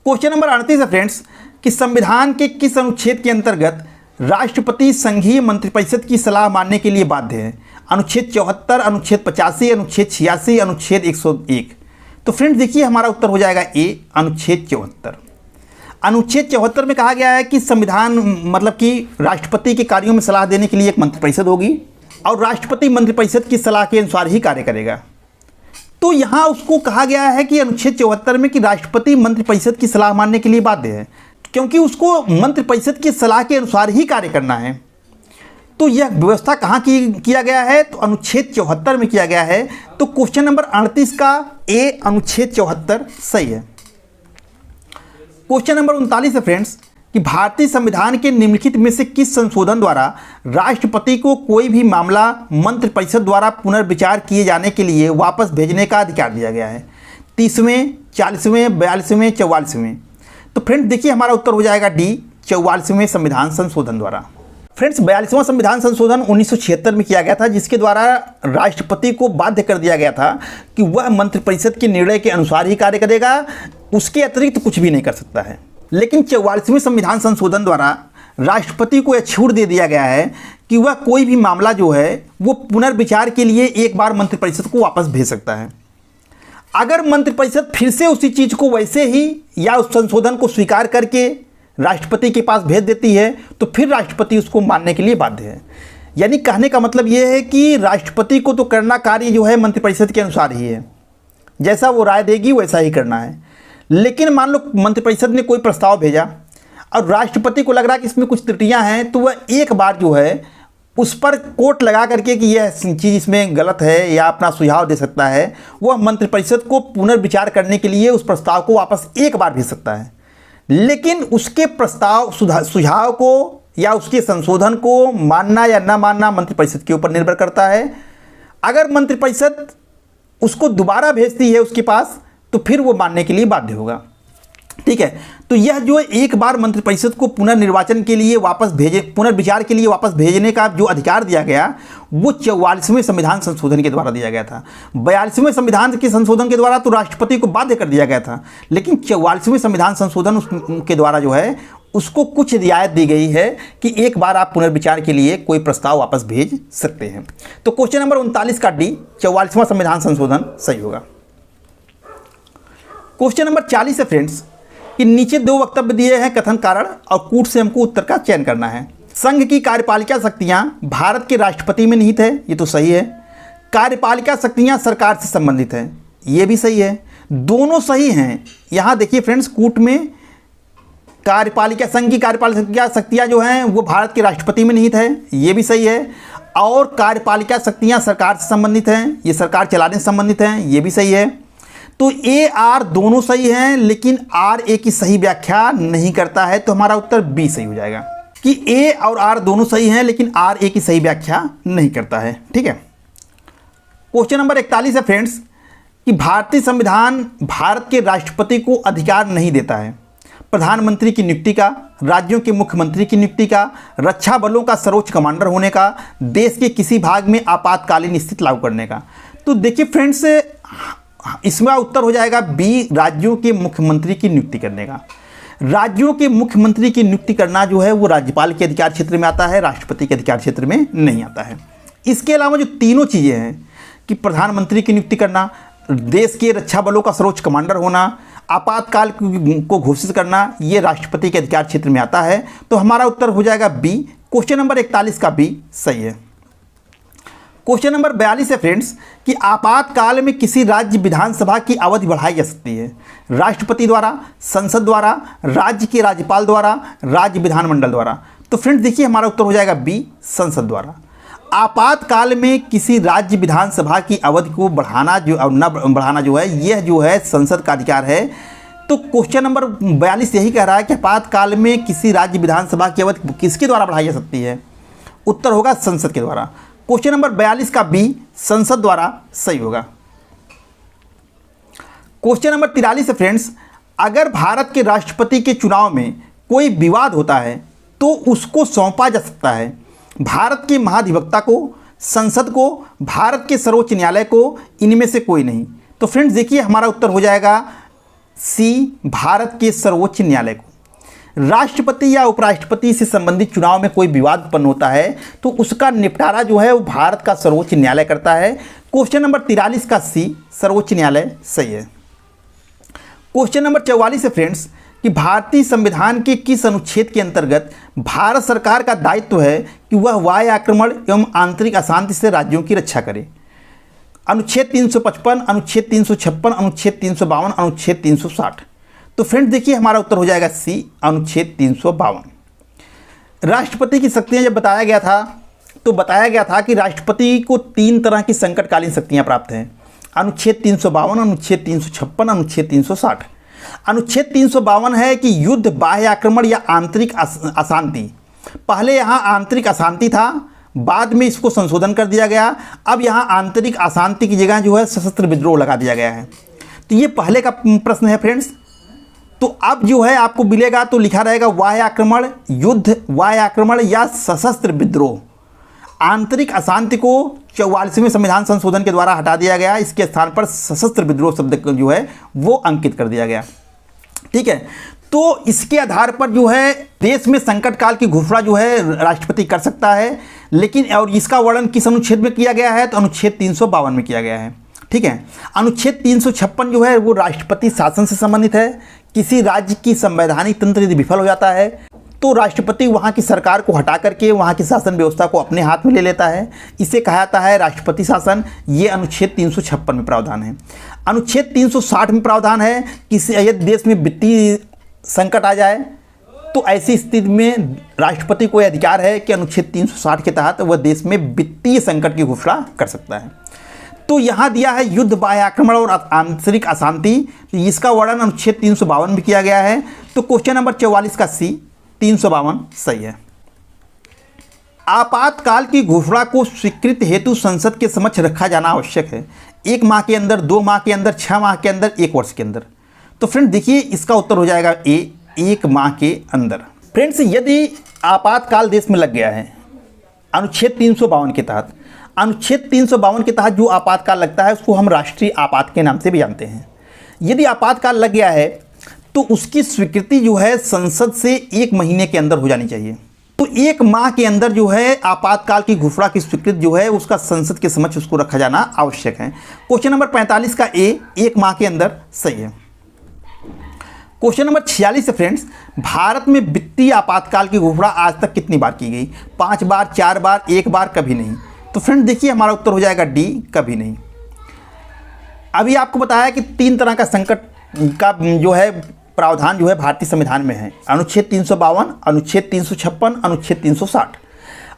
क्वेश्चन नंबर 38 है फ्रेंड्स कि संविधान के किस अनुच्छेद के अंतर्गत राष्ट्रपति संघीय मंत्रिपरिषद की सलाह मानने के लिए बाध्य है? अनुच्छेद 74, अनुच्छेद 85, अनुच्छेद 86, अनुच्छेद 101। तो फ्रेंड्स देखिए, हमारा उत्तर हो जाएगा ए, अनुच्छेद 74। अनुच्छेद 74 में कहा गया है कि संविधान मतलब कि राष्ट्रपति के कार्यों में सलाह देने के लिए एक मंत्रिपरिषद होगी और राष्ट्रपति मंत्रिपरिषद की सलाह के अनुसार ही कार्य करेगा। तो यहाँ उसको कहा गया है कि अनुच्छेद 74 में कि राष्ट्रपति मंत्रिपरिषद की सलाह मानने के लिए बाध्य है, क्योंकि उसको मंत्रिपरिषद की सलाह के अनुसार ही कार्य करना है। तो यह व्यवस्था कहाँ किया गया है? तो अनुच्छेद 74 में किया गया है। तो क्वेश्चन नंबर 38 का ए, अनुच्छेद 74 सही है। क्वेश्चन नंबर 39 है फ्रेंड्स कि भारतीय संविधान के निम्नलिखित में से किस संशोधन द्वारा राष्ट्रपति को कोई भी मामला मंत्रिपरिषद द्वारा पुनर्विचार किए जाने के लिए वापस भेजने का अधिकार दिया गया है? 30वें, 40वें, 42वें, 44वें। तो फ्रेंड्स देखिए, हमारा उत्तर हो जाएगा डी, 44वें संविधान संशोधन द्वारा। फ्रेंड्स 42वां संविधान संशोधन 1976 में किया गया था, जिसके द्वारा राष्ट्रपति को बाध्य कर दिया गया था कि वह मंत्रिपरिषद के निर्णय के अनुसार ही कार्य करेगा, उसके अतिरिक्त कुछ भी नहीं कर सकता है। लेकिन 44वें संविधान संशोधन द्वारा राष्ट्रपति को यह छूट दे दिया गया है कि वह कोई भी मामला जो है वो पुनर्विचार के लिए एक बार मंत्रिपरिषद को वापस भेज सकता है। अगर मंत्रिपरिषद फिर से उसी चीज़ को वैसे ही या उस संशोधन को स्वीकार करके राष्ट्रपति के पास भेज देती है तो फिर राष्ट्रपति उसको मानने के लिए बाध्य है। यानी कहने का मतलब ये है कि राष्ट्रपति को तो करना कार्य जो है मंत्रिपरिषद के अनुसार ही है, जैसा वो राय देगी वैसा ही करना है। लेकिन मान लो मंत्रिपरिषद ने कोई प्रस्ताव भेजा और राष्ट्रपति को लग रहा है कि इसमें कुछ त्रुटियां हैं, तो वह एक बार जो है उस पर कोट लगा करके कि यह चीज़ इसमें गलत है या अपना सुझाव दे सकता है, वह मंत्रिपरिषद को पुनर्विचार करने के लिए उस प्रस्ताव को वापस एक बार भेज सकता है। लेकिन उसके प्रस्ताव सुझाव को या उसके संशोधन को मानना या ना मानना मंत्रिपरिषद के ऊपर निर्भर करता है। अगर मंत्रिपरिषद उसको दोबारा भेजती है उसके पास तो फिर वो मानने के लिए बाध्य होगा। ठीक है, तो यह जो एक बार मंत्रिपरिषद को पुनर्निर्वाचन के लिए वापस पुनर्विचार के लिए वापस भेजने का जो अधिकार दिया गया वो 44वें संविधान संशोधन के द्वारा दिया गया था। 42वें संविधान के संशोधन के द्वारा तो राष्ट्रपति को बाध्य कर दिया गया था, लेकिन 44वें संविधान संशोधन के द्वारा जो है उसको कुछ रियायत दी गई है कि एक बार आप पुनर्विचार के लिए कोई प्रस्ताव वापस भेज सकते हैं। तो क्वेश्चन नंबर 39 का डी, 44वां संविधान संशोधन सही होगा। क्वेश्चन नंबर 40 है फ्रेंड्स कि नीचे दो वक्तव्य दिए हैं कथन कारण और कूट से हमको उत्तर का चयन करना है। संघ की कार्यपालिका शक्तियां भारत के राष्ट्रपति में निहित है, ये तो सही है। कार्यपालिका शक्तियां सरकार से संबंधित है, ये भी सही है। दोनों सही हैं। यहाँ देखिए फ्रेंड्स, कूट में कार्यपालिका संघ की कार्यपालिका शक्तियाँ जो हैं वो भारत के राष्ट्रपति में निहित है, ये भी सही है। और कार्यपालिका शक्तियाँ सरकार से संबंधित हैं, ये सरकार चलाने से संबंधित हैं, ये भी सही है। तो ए आर दोनों सही हैं, लेकिन आर ए की सही व्याख्या नहीं करता है, तो हमारा उत्तर बी सही हो जाएगा कि ए और आर दोनों सही हैं, लेकिन आर ए की सही व्याख्या नहीं करता है। ठीक है, क्वेश्चन नंबर 41 है फ्रेंड्स कि भारतीय संविधान भारत के राष्ट्रपति को अधिकार नहीं देता है प्रधानमंत्री की नियुक्ति का, राज्यों के मुख्यमंत्री की नियुक्ति का, रक्षा बलों का सर्वोच्च कमांडर होने का, देश के किसी भाग में आपातकालीन स्थिति लागू करने का। तो देखिए फ्रेंड्स, इसमें उत्तर हो जाएगा बी, राज्यों के मुख्यमंत्री की नियुक्ति करने का। राज्यों के मुख्यमंत्री की नियुक्ति करना जो है वो राज्यपाल के अधिकार क्षेत्र में आता है, राष्ट्रपति के अधिकार क्षेत्र में नहीं आता है। इसके अलावा जो तीनों चीज़ें हैं कि प्रधानमंत्री की नियुक्ति करना, देश के रक्षा बलों का सर्वोच्च कमांडर होना, आपातकाल को घोषित करना, ये राष्ट्रपति के अधिकार क्षेत्र में आता है। तो हमारा उत्तर हो जाएगा बी। क्वेश्चन नंबर 41 का बी सही है। क्वेश्चन नंबर 42 है फ्रेंड्स कि आपातकाल में किसी राज्य विधानसभा की अवधि बढ़ाई जा सकती है राष्ट्रपति द्वारा, संसद द्वारा, राज्य के राज्यपाल द्वारा, राज्य विधानमंडल द्वारा। तो फ्रेंड्स देखिए हमारा उत्तर हो जाएगा बी, संसद द्वारा। आपातकाल में किसी राज्य विधानसभा की अवधि को बढ़ाना जो न बढ़ाना जो है, यह जो है संसद का अधिकार है। तो क्वेश्चन नंबर 42 यही कह रहा है कि आपातकाल में किसी राज्य विधानसभा की अवधि किसके द्वारा बढ़ाई जा सकती है, उत्तर होगा संसद के द्वारा। क्वेश्चन नंबर 42 का बी, संसद द्वारा सही होगा। क्वेश्चन नंबर 43 है फ्रेंड्स, अगर भारत के राष्ट्रपति के चुनाव में कोई विवाद होता है तो उसको सौंपा जा सकता है भारत के महाधिवक्ता को, संसद को, भारत के सर्वोच्च न्यायालय को, इनमें से कोई नहीं। तो फ्रेंड्स देखिए हमारा उत्तर हो जाएगा सी, भारत के सर्वोच्च न्यायालय को। राष्ट्रपति या उपराष्ट्रपति से संबंधित चुनाव में कोई विवाद उत्पन्न होता है तो उसका निपटारा जो है वो भारत का सर्वोच्च न्यायालय करता है। क्वेश्चन नंबर 43 का सी, सर्वोच्च न्यायालय सही है। क्वेश्चन नंबर 44 है फ्रेंड्स कि भारतीय संविधान के किस अनुच्छेद के अंतर्गत भारत सरकार का दायित्व है कि वह वायु आक्रमण एवं आंतरिक अशांति से राज्यों की रक्षा करे। अनुच्छेद 355, अनुच्छेद 356, अनुच्छेद 352, अनुच्छेद 360। तो फ्रेंड्स देखिए हमारा उत्तर हो जाएगा सी, अनुच्छेद 352। राष्ट्रपति की शक्तियां जब बताया गया था तो बताया गया था कि राष्ट्रपति को 3 तरह की संकटकालीन शक्तियां प्राप्त हैं, अनुच्छेद 352, अनुच्छेद 356, अनुच्छेद 360। अनुच्छेद 352 है कि युद्ध, बाह्य आक्रमण या आंतरिक अशांति। पहले यहाँ आंतरिक अशांति था, बाद में इसको संशोधन कर दिया गया। अब यहाँ आंतरिक अशांति की जगह जो है सशस्त्र विद्रोह लगा दिया गया है। तो ये पहले का प्रश्न है फ्रेंड्स। तो अब जो है आपको मिलेगा तो लिखा रहेगा बाह्य आक्रमण, युद्ध, वायु आक्रमण या सशस्त्र विद्रोह। आंतरिक अशांति को 44वें संविधान संशोधन के द्वारा हटा दिया गया, इसके स्थान पर सशस्त्र विद्रोह शब्द जो है वो अंकित कर दिया गया। ठीक है, तो इसके आधार पर जो है देश में संकट काल की घोषणा जो है राष्ट्रपति कर सकता है, लेकिन और इसका वर्णन किस अनुच्छेद में किया गया है तो अनुच्छेद 352 में किया गया है। ठीक है, अनुच्छेद 356 जो है वो राष्ट्रपति शासन से संबंधित है। किसी राज्य की संवैधानिक तंत्र यदि विफल हो जाता है तो राष्ट्रपति वहाँ की सरकार को हटा करके वहाँ की शासन व्यवस्था को अपने हाथ में ले लेता है, इसे कहा जाता है राष्ट्रपति शासन। ये अनुच्छेद 356 में प्रावधान है। अनुच्छेद 360 में प्रावधान है किसी यदि देश में वित्तीय संकट आ जाए तो ऐसी स्थिति में राष्ट्रपति को यह अधिकार है कि अनुच्छेद 360 के तहत वह देश में वित्तीय संकट की घोषणा कर सकता है। तो यहाँ दिया है युद्ध, बाह्य आक्रमण और आंतरिक अशांति, इसका वर्णन अनुच्छेद 352 में किया गया है। तो क्वेश्चन नंबर 44 का सी, 352 सही है। आपातकाल की घोषणा को स्वीकृति हेतु संसद के समक्ष रखा जाना आवश्यक है। 1 माह के अंदर, 2 माह के अंदर, 6 माह के अंदर, 1 वर्ष के अंदर। तो फ्रेंड देखिए इसका उत्तर हो जाएगा ए, 1 माह के अंदर। फ्रेंड्स यदि आपातकाल देश में लग गया है अनुच्छेद 352 के तहत, अनुच्छेद 352 के तहत जो आपातकाल लगता है उसको हम राष्ट्रीय आपात के नाम से भी जानते हैं। यदि आपातकाल लग गया है तो उसकी स्वीकृति जो है संसद से 1 महीने के अंदर हो जानी चाहिए। तो 1 माह के अंदर जो है आपातकाल की घोषणा की स्वीकृति जो है उसका संसद के समक्ष उसको रखा जाना आवश्यक है। क्वेश्चन नंबर 45 का ए, 1 माह के अंदर सही है। क्वेश्चन नंबर 46 है फ्रेंड्स, भारत में वित्तीय आपातकाल की घोषणा आज तक कितनी बार की गई? 5 बार, 4 बार, 1 बार, कभी नहीं। तो फ्रेंड देखिए हमारा उत्तर हो जाएगा डी, कभी नहीं। अभी आपको बताया कि 3 तरह का संकट का जो है प्रावधान जो है भारतीय संविधान में है। अनुच्छेद 352, अनुच्छेद 356, अनुच्छेद 360।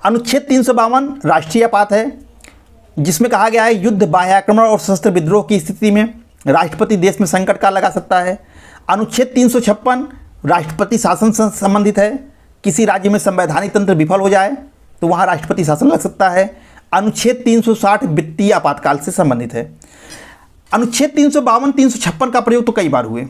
अनुच्छेद 352 राष्ट्रीय आपात है, जिसमें कहा गया है युद्ध, बाह्य आक्रमण और सशस्त्र विद्रोह की स्थिति में राष्ट्रपति देश में संकट काल लगा सकता है। अनुच्छेद 356 राष्ट्रपति शासन से संबंधित है, किसी राज्य में संवैधानिक तंत्र विफल हो जाए तो वहाँ राष्ट्रपति शासन लग सकता है। अनुच्छेद 360 वित्तीय आपातकाल से संबंधित है। अनुच्छेद 352, 356 का प्रयोग तो कई बार हुए,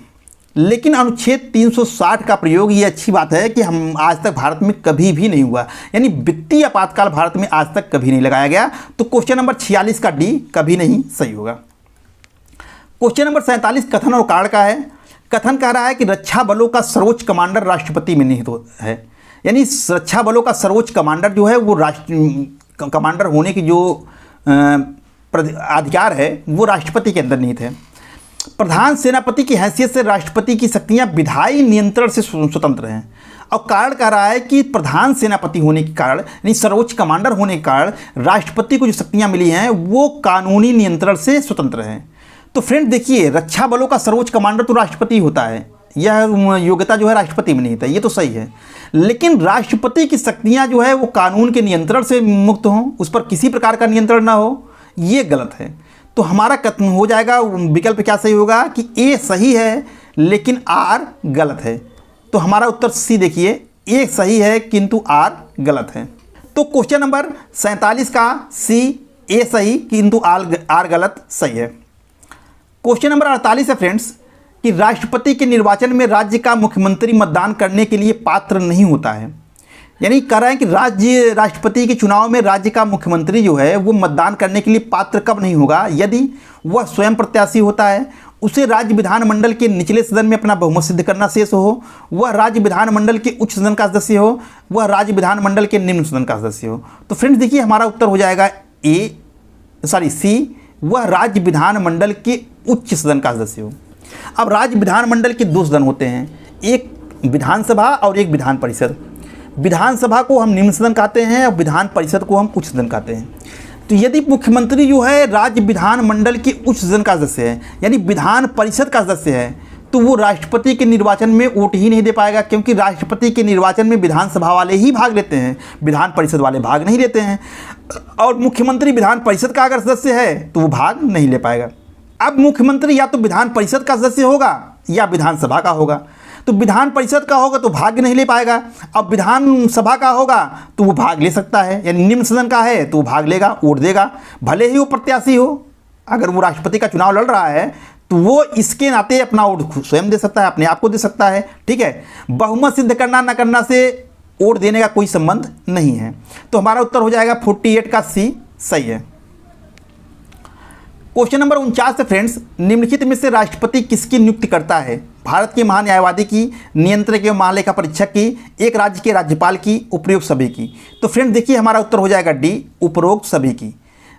लेकिन अनुच्छेद 360 का प्रयोग, ये अच्छी बात है कि हम आज तक भारत में कभी भी नहीं हुआ, यानी वित्तीय आपातकाल भारत में आज तक कभी नहीं लगाया गया। तो क्वेश्चन नंबर 46 का डी कभी नहीं सही होगा। क्वेश्चन नंबर 47 कथन और कारण का है। कथन कह रहा है कि रक्षा बलों का सर्वोच्च कमांडर राष्ट्रपति में निहित है, यानी रक्षा बलों का सर्वोच्च कमांडर जो है वो राष्ट्र कमांडर होने की जो अधिकार है वो राष्ट्रपति के अंदर निहित है। प्रधान सेनापति की हैसियत से राष्ट्रपति की शक्तियां विधायी नियंत्रण से स्वतंत्र हैं। और कारण कह रहा है कि प्रधान सेनापति होने के कारण, यानी सर्वोच्च कमांडर होने के कारण राष्ट्रपति को जो शक्तियां मिली हैं वो कानूनी नियंत्रण से स्वतंत्र हैं। तो फ्रेंड देखिए, रक्षा बलों का सर्वोच्च कमांडर तो राष्ट्रपति होता है, यह योग्यता जो है राष्ट्रपति में निहित है, ये तो सही है। लेकिन राष्ट्रपति की शक्तियां जो है वो कानून के नियंत्रण से मुक्त हों, उस पर किसी प्रकार का नियंत्रण ना हो, ये गलत है। तो हमारा कथन हो जाएगा, विकल्प क्या सही होगा कि ए सही है लेकिन आर गलत है। तो हमारा उत्तर सी देखिए, ए सही है किंतु आर गलत है। तो क्वेश्चन नंबर 47 का सी ए सही किंतु आर गलत सही है। क्वेश्चन नंबर 48 है फ्रेंड्स कि राष्ट्रपति के निर्वाचन में राज्य का मुख्यमंत्री मतदान करने के लिए पात्र नहीं होता है। यानी कह रहे हैं कि राष्ट्रपति के चुनाव में राज्य का मुख्यमंत्री जो है वो मतदान करने के लिए पात्र कब नहीं होगा, यदि वह स्वयं प्रत्याशी होता है, उसे राज्य विधानमंडल के निचले सदन में अपना बहुमत सिद्ध करना शेष हो, वह राज्य विधानमंडल के उच्च सदन का सदस्य हो, वह राज्य विधानमंडल के निम्न सदन का सदस्य हो। तो फ्रेंड्स देखिए, हमारा उत्तर हो जाएगा सी, वह राज्य विधानमंडल के उच्च सदन का सदस्य हो। अब राज्य विधानमंडल के दो सदन होते हैं, एक विधानसभा और एक विधान परिषद। विधानसभा को हम निम्न सदन कहते हैं और विधान परिषद को हम उच्च सदन कहते हैं। तो यदि मुख्यमंत्री जो है राज्य विधानमंडल के उच्च सदन का सदस्य है, यानी विधान परिषद का सदस्य है, तो वो राष्ट्रपति के निर्वाचन में वोट ही नहीं दे पाएगा, क्योंकि राष्ट्रपति के निर्वाचन में विधानसभा वाले ही भाग लेते हैं, विधान परिषद वाले भाग नहीं लेते हैं। और मुख्यमंत्री विधान परिषद का अगर सदस्य है तो वो भाग नहीं ले पाएगा। अब मुख्यमंत्री या तो विधान परिषद का सदस्य होगा या विधानसभा का होगा। तो विधान परिषद का होगा तो भाग नहीं ले पाएगा, अब विधानसभा का होगा तो वो भाग ले सकता है, यानी निम्न सदन का है तो वो भाग लेगा, वोट देगा, भले ही वो प्रत्याशी हो। अगर वो राष्ट्रपति का चुनाव लड़ रहा है तो वो इसके नाते अपना वोट स्वयं दे सकता है, अपने आप को दे सकता है। ठीक है, बहुमत सिद्ध करना न करना से वोट देने का कोई संबंध नहीं है। तो हमारा उत्तर हो जाएगा 48 का सी सही है। क्वेश्चन नंबर 49 है फ्रेंड्स, निम्नलिखित में से राष्ट्रपति किसकी नियुक्ति करता है? भारत के महान्यायवादी की, नियंत्रक एवं महालेखा परीक्षक की, एक राज्य के राज्यपाल की, उपरोक्त सभी की। तो फ्रेंड्स देखिए, हमारा उत्तर हो जाएगा डी, उपरोक्त सभी की।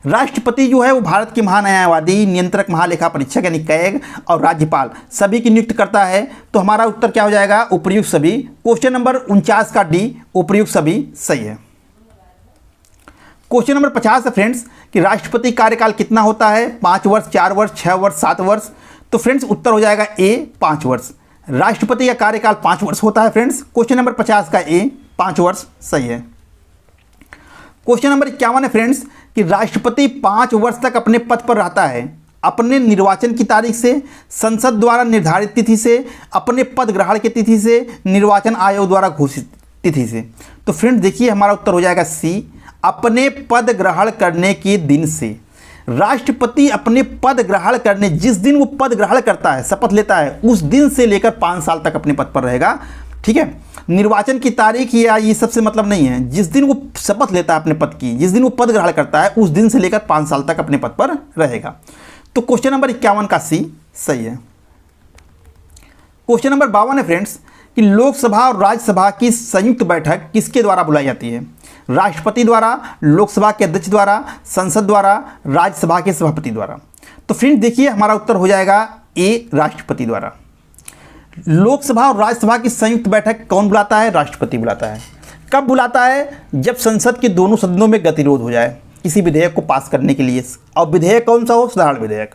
राष्ट्रपति जो है वो भारत के महान्यायवादी, नियंत्रक, महालेखा परीक्षक यानी कैग और राज्यपाल सभी की नियुक्ति करता है। तो हमारा उत्तर क्या हो जाएगा? उपयुक्त सभी। क्वेश्चन नंबर 49 का डी, उपयुक्त सभी सही है। क्वेश्चन नंबर 50 है फ्रेंड्स कि राष्ट्रपति कार्यकाल कितना होता है? 5 वर्ष, 4 वर्ष, 6 वर्ष, 7 वर्ष। तो फ्रेंड्स उत्तर हो जाएगा ए, 5 वर्ष। राष्ट्रपति का कार्यकाल 5 वर्ष होता है फ्रेंड्स। क्वेश्चन नंबर 50 का ए, 5 वर्ष सही है। क्वेश्चन नंबर 51 है फ्रेंड्स कि राष्ट्रपति 5 वर्ष तक अपने पद पर रहता है अपने निर्वाचन की तारीख से, संसद द्वारा निर्धारित तिथि से, अपने पद ग्रहण की तिथि से, निर्वाचन आयोग द्वारा घोषित तिथि से। तो फ्रेंड्स देखिए, हमारा उत्तर हो जाएगा सी, अपने पद ग्रहण करने के दिन से। राष्ट्रपति अपने पद ग्रहण करने, जिस दिन वो पद ग्रहण करता है, शपथ लेता है, उस दिन से लेकर 5 साल तक अपने पद पर रहेगा। ठीक है, निर्वाचन की तारीख या ये सबसे मतलब नहीं है, जिस दिन वो शपथ लेता है अपने पद की, जिस दिन वो पद ग्रहण करता है, उस दिन से लेकर 5 साल तक अपने पद पर रहेगा। तो क्वेश्चन नंबर 51 का सी सही है। क्वेश्चन नंबर 52 है फ्रेंड्स कि लोकसभा और राज्यसभा की संयुक्त बैठक किसके द्वारा बुलाई जाती है? राष्ट्रपति द्वारा, लोकसभा के अध्यक्ष द्वारा, संसद द्वारा, राज्यसभा के सभापति द्वारा। तो फ्रेंड्स देखिए, हमारा उत्तर हो जाएगा ए, राष्ट्रपति द्वारा। लोकसभा और राज्यसभा की संयुक्त बैठक कौन बुलाता है? राष्ट्रपति बुलाता है। कब बुलाता है? जब संसद के दोनों सदनों में गतिरोध हो जाए किसी विधेयक को पास करने के लिए, और विधेयक कौन सा हो? साधारण विधेयक।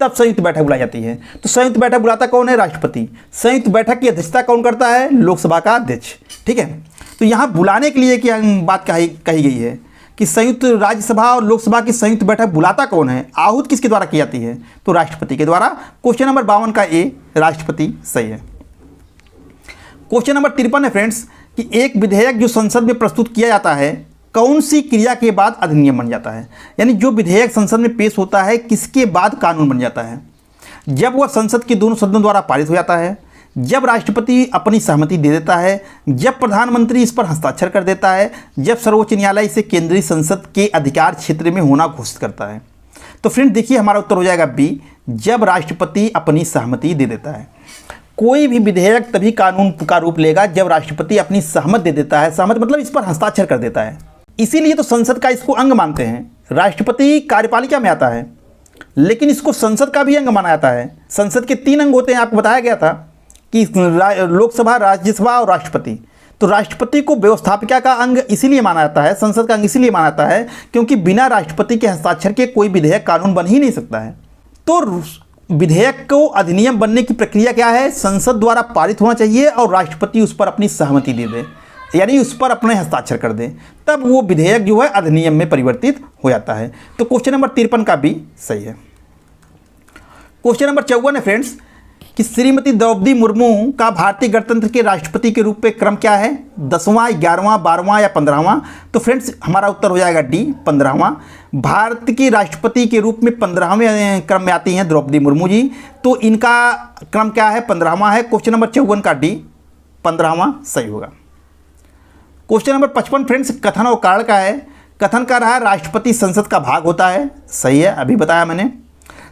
तब संयुक्त बैठक बुलाई जाती है। तो संयुक्त बैठक बुलाता कौन है? राष्ट्रपति। संयुक्त बैठक की अध्यक्षता कौन करता है? लोकसभा का अध्यक्ष। ठीक है, तो यहाँ बुलाने के लिए क्या बात कही गई है कि संयुक्त राज्यसभा और लोकसभा की संयुक्त बैठक बुलाता कौन है? आहूत किसके द्वारा की जाती है? तो राष्ट्रपति के द्वारा। क्वेश्चन नंबर 52 का ए राष्ट्रपति सही है। क्वेश्चन नंबर 53 है फ्रेंड्स कि एक विधेयक जो संसद में प्रस्तुत किया जाता है कौन सी क्रिया के बाद अधिनियम बन जाता है? यानी जो विधेयक संसद में पेश होता है किसके बाद कानून बन जाता है? जब वह संसद के दोनों सदनों द्वारा पारित हो जाता है, जब राष्ट्रपति अपनी सहमति दे देता है, जब प्रधानमंत्री इस पर हस्ताक्षर कर देता है, जब सर्वोच्च न्यायालय इसे केंद्रीय संसद के अधिकार क्षेत्र में होना घोषित करता है। तो फ्रेंड देखिए हमारा उत्तर हो जाएगा बी, जब राष्ट्रपति अपनी सहमति दे देता है। कोई भी विधेयक तभी कानून का रूप लेगा जब राष्ट्रपति अपनी सहमत दे देता है। सहमत मतलब इस पर हस्ताक्षर कर देता है। इसीलिए तो संसद का इसको अंग मानते हैं। राष्ट्रपति कार्यपालिका में आता है लेकिन इसको संसद का भी अंग माना जाता है। संसद के 3 अंग होते हैं, आपको बताया गया था कि लोकसभा, राज्यसभा और राष्ट्रपति। तो राष्ट्रपति को व्यवस्थापिका का अंग इसीलिए माना जाता है, संसद का अंग इसीलिए माना जाता है क्योंकि बिना राष्ट्रपति के हस्ताक्षर के कोई विधेयक कानून बन ही नहीं सकता है। तो विधेयक को अधिनियम बनने की प्रक्रिया क्या है? संसद द्वारा पारित होना चाहिए और राष्ट्रपति उस पर अपनी सहमति दे दे, यानी उस पर अपने हस्ताक्षर कर दें, तब वो विधेयक जो है अधिनियम में परिवर्तित हो जाता है। तो क्वेश्चन नंबर 53 का भी सही है। क्वेश्चन नंबर 54 है फ्रेंड्स कि श्रीमती द्रौपदी मुर्मू का भारतीय गणतंत्र के राष्ट्रपति के रूप में क्रम क्या है? 10वां, 11वां, 12वां या 15वां? तो फ्रेंड्स हमारा उत्तर हो जाएगा डी, 15वां। भारत के राष्ट्रपति के रूप में 15वें क्रम में आती हैं द्रौपदी मुर्मू जी, तो इनका क्रम क्या है? 15वां है। क्वेश्चन नंबर 54 का डी, 15वां सही होगा। क्वेश्चन नंबर 55 फ्रेंड्स कथन और कारण का है। कथन कर रहा है राष्ट्रपति संसद का भाग होता है, सही है, अभी बताया मैंने।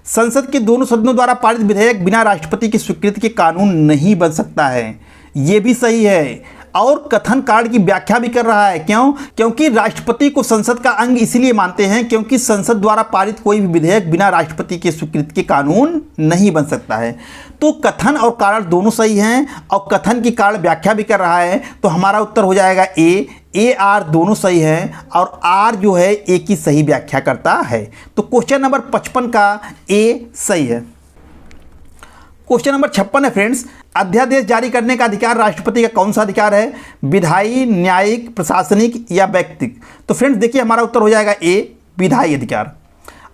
संसद के दोनों सदनों द्वारा पारित विधेयक बिना राष्ट्रपति की स्वीकृति के कानून नहीं बन सकता है, ये भी सही है। और कथन कारण की व्याख्या भी कर रहा है, क्यों? क्योंकि राष्ट्रपति को संसद का अंग इसीलिए मानते हैं क्योंकि संसद द्वारा पारित कोई भी विधेयक बिना राष्ट्रपति की स्वीकृति के कानून नहीं बन सकता है। तो कथन और कारण दोनों सही हैं और कथन की कारण व्याख्या भी कर रहा है, तो हमारा उत्तर हो जाएगा ए आर दोनों सही हैं और आर जो है ए की सही व्याख्या करता है। तो क्वेश्चन नंबर 55 का ए सही है। क्वेश्चन नंबर 56 है फ्रेंड्स अध्यादेश जारी करने का अधिकार राष्ट्रपति का कौन सा अधिकार है? विधायी, न्यायिक, प्रशासनिक या व्यक्तिक? तो फ्रेंड्स देखिए हमारा उत्तर हो जाएगा ए, विधायी अधिकार।